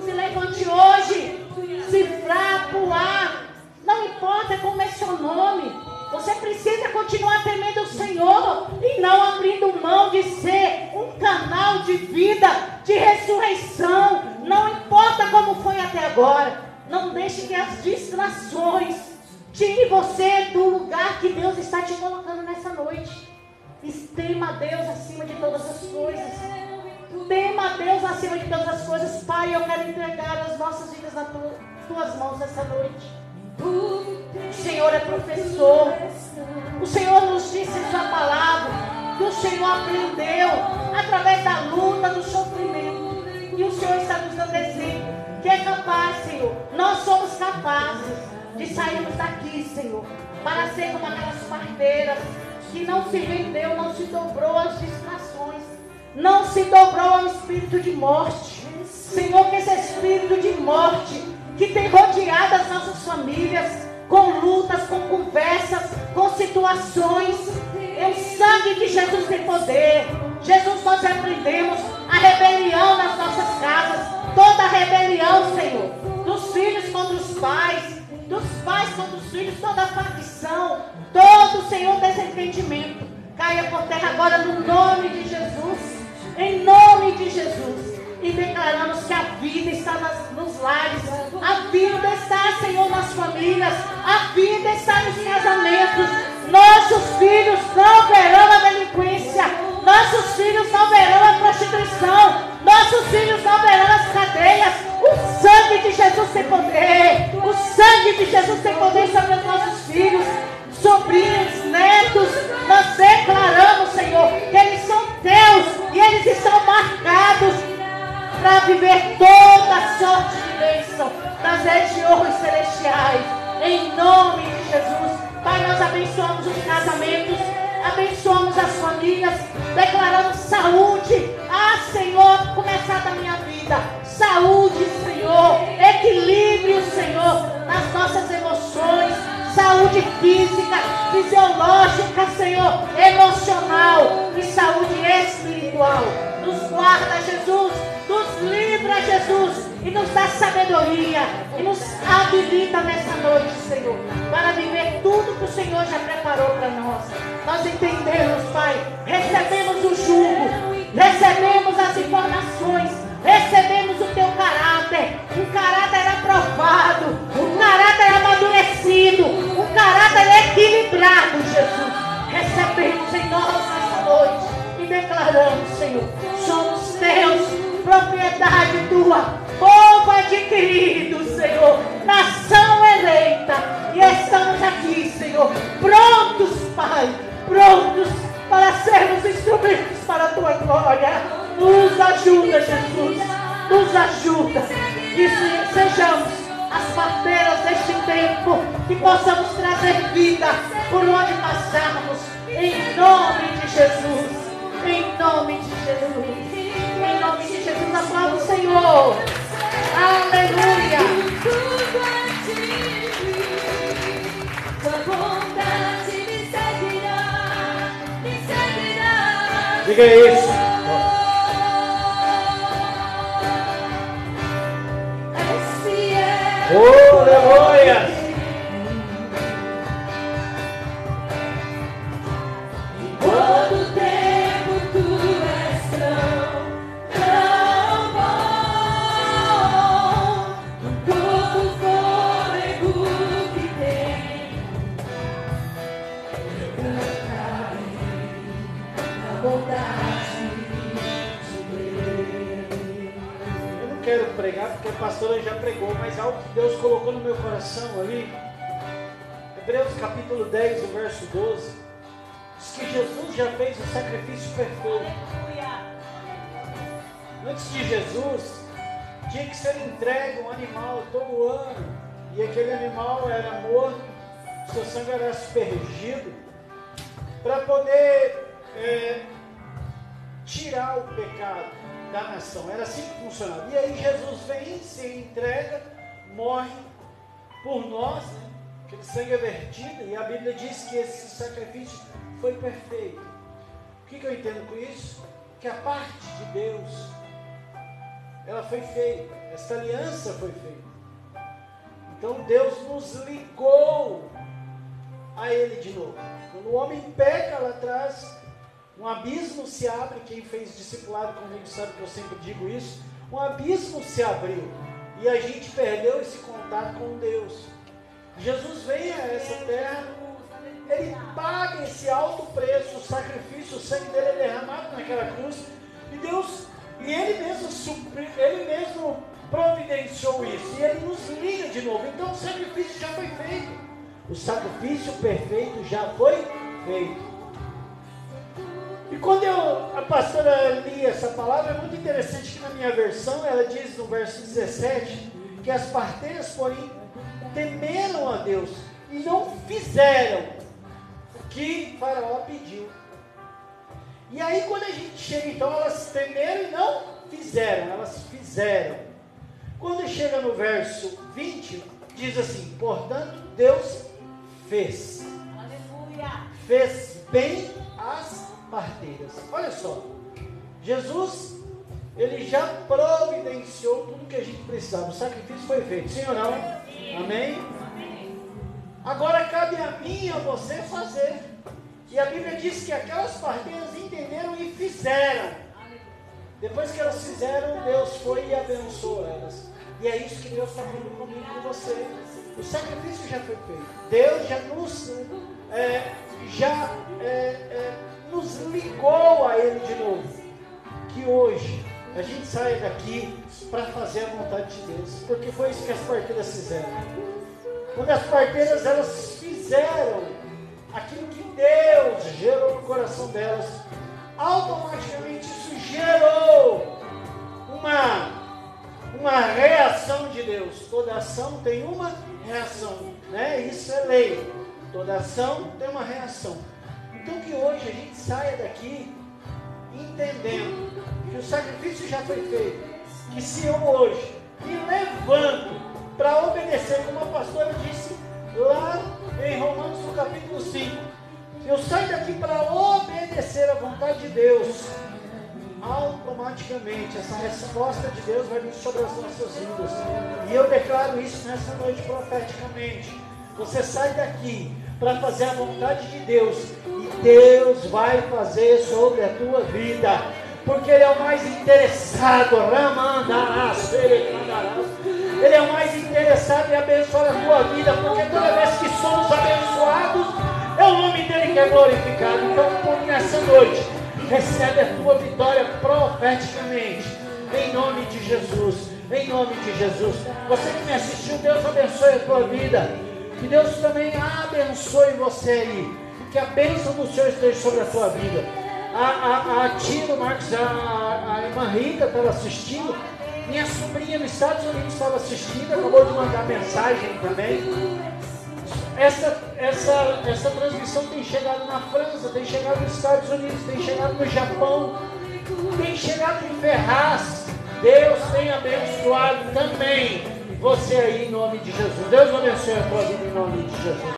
Se levante hoje, se fraco ar, não importa como é seu nome, você precisa continuar temendo o Senhor e não abrindo mão de ser um canal de vida, de ressurreição. Não importa como foi até agora, não deixe que as distrações tirem você do lugar que Deus está te colocando nessa noite. Tema a Deus acima de todas as coisas. Tema a Deus acima de todas as coisas. Pai, eu quero entregar as nossas vidas nas tuas mãos essa noite. O Senhor é professor. O Senhor nos disse em sua palavra que o Senhor aprendeu através da luta, do sofrimento. E o Senhor está nos dando exemplo que é capaz, Senhor. Nós somos capazes de sairmos daqui, Senhor, para ser como aquelas parteiras que não se vendeu, não se dobrou às distrações, não se dobrou ao espírito de morte. Senhor, que esse espírito de morte que tem rodeado as nossas famílias, com lutas, com conversas, com situações, o sangue de Jesus tem poder. Jesus, nós aprendemos a rebelião nas nossas casas, toda a rebelião, Senhor, dos filhos contra os pais, dos pais contra os filhos, toda a facção, todo, Senhor, desentendimento, caia por terra agora no nome de Jesus, em nome de Jesus. E declaramos que a vida está nos lares, a vida está, Senhor, nas famílias, a vida está nos casamentos. Nossos filhos não verão a delinquência, nossos filhos não verão a prostituição, nossos filhos não verão as cadeias. O sangue de Jesus tem poder, o sangue de Jesus tem poder sobre os nossos filhos, sobrinhos, netos. Nós declaramos, Senhor, que eles são teus e eles estão marcados para viver toda sorte de bênção das regiões celestiais, em nome de Jesus. Pai, nós abençoamos os casamentos, abençoamos as famílias, declaramos saúde. Senhor, começar da minha vida, saúde, Senhor, equilíbrio, Senhor, nas nossas emoções, saúde física, fisiológica, Senhor, emocional e saúde espiritual. Nos guarda, Jesus, nos livra, Jesus, e nos dá sabedoria, e nos habilita nessa noite, Senhor, para viver tudo que o Senhor já preparou para nós. Nós entendemos, Pai, recebemos o jugo, recebemos as informações, recebemos o teu caráter. um caráter aprovado, um caráter amadurecido, um caráter equilibrado, Jesus. Recebemos em nós essa noite e declaramos, Senhor, somos teus, propriedade tua, povo adquirido, Senhor, nação eleita, e estamos aqui, Senhor, prontos, Pai, prontos para sermos instrumentos para a tua glória. Nos ajuda, Jesus, nos ajuda, e sejamos as parteiras deste tempo, que possamos trazer vida por onde passarmos, em nome de Jesus, em nome de Jesus, em nome de Jesus. Aplauda o Senhor, aleluia. Diga isso. Oh, aleluia. Todo tempo tu és tão bom, todo fôlego que tem, cantarei a bondade de Deus. Eu não quero pregar porque a pastora já pregou, mas algo que Deus colocou no meu coração ali. Hebreus capítulo 10, o verso 12. Diz que Jesus já fez o sacrifício perfeito. Antes de Jesus, tinha que ser entregue um animal todo ano. E aquele animal era morto, seu sangue era aspergido, para poder tirar o pecado da nação. Era assim que funcionava. E aí Jesus vem, se entrega, morre por nós, né? Aquele sangue é vertido, e a Bíblia diz que esse sacrifício foi perfeito. O que eu entendo com isso? Que a parte de Deus, ela foi feita, essa aliança foi feita. Então Deus nos ligou a Ele de novo. Quando o homem peca lá atrás, um abismo se abre. Quem fez discipulado comigo sabe que eu sempre digo isso. Um abismo se abriu e a gente perdeu esse contato com Deus. Jesus vem a essa terra, Ele paga esse alto preço, o sacrifício, o sangue dele é derramado naquela cruz, e Deus, e Ele mesmo providenciou isso, e Ele nos liga de novo. Então o sacrifício já foi feito, o sacrifício perfeito já foi feito. E quando a pastora lia essa palavra, é muito interessante que na minha versão, ela diz no verso 17, que as parteiras, porém, temeram a Deus e não fizeram o que Faraó pediu. E aí quando a gente chega, então, elas temeram e não fizeram, elas fizeram. Quando chega no verso 20, diz assim: portanto, Deus fez. Aleluia. Fez bem as parteiras. Olha só, Jesus, Ele já providenciou tudo que a gente precisava. O sacrifício foi feito, sim ou não? Amém? Agora cabe a mim e a você fazer. E a Bíblia diz que aquelas parteiras entenderam e fizeram. Depois que elas fizeram, Deus foi e abençoou elas. E é isso que Deus está fazendo comigo e com você. O sacrifício já foi feito. Deus já nos ligou a Ele de novo. Que hoje a gente saia daqui para fazer a vontade de Deus. Porque foi isso que as parteiras fizeram. Quando as parteiras elas fizeram aquilo que Deus gerou no coração delas, automaticamente isso gerou uma reação de Deus. Toda ação tem uma reação, né? Isso é lei. Toda ação tem uma reação. Então que hoje a gente saia daqui entendendo que o sacrifício já foi feito. Que se eu hoje me levanto para obedecer, como a pastora disse lá em Romanos no capítulo 5, eu saio daqui para obedecer à vontade de Deus, automaticamente essa resposta de Deus vai vir sobre as nossas vidas. E eu declaro isso nessa noite profeticamente. Você sai daqui para fazer a vontade de Deus, e Deus vai fazer sobre a tua vida. porque Ele é o mais interessado. Ele é o mais interessado em abençoar a tua vida, porque toda vez que somos abençoados, é o nome dele que é glorificado. Então, nessa noite, recebe a tua vitória profeticamente, em nome de Jesus. Em nome de Jesus. Você que me assistiu, Deus abençoe a tua vida. Que Deus também abençoe você aí. Que a bênção do Senhor esteja sobre a tua vida. A tia do Marcos, a irmã Rita estava assistindo. Minha sobrinha nos Estados Unidos estava assistindo. Acabou de mandar mensagem também. Essa transmissão tem chegado na França, tem chegado nos Estados Unidos, tem chegado no Japão, tem chegado em Ferraz. Deus tem abençoado também você aí em nome de Jesus. Deus abençoe a tua vida em nome de Jesus.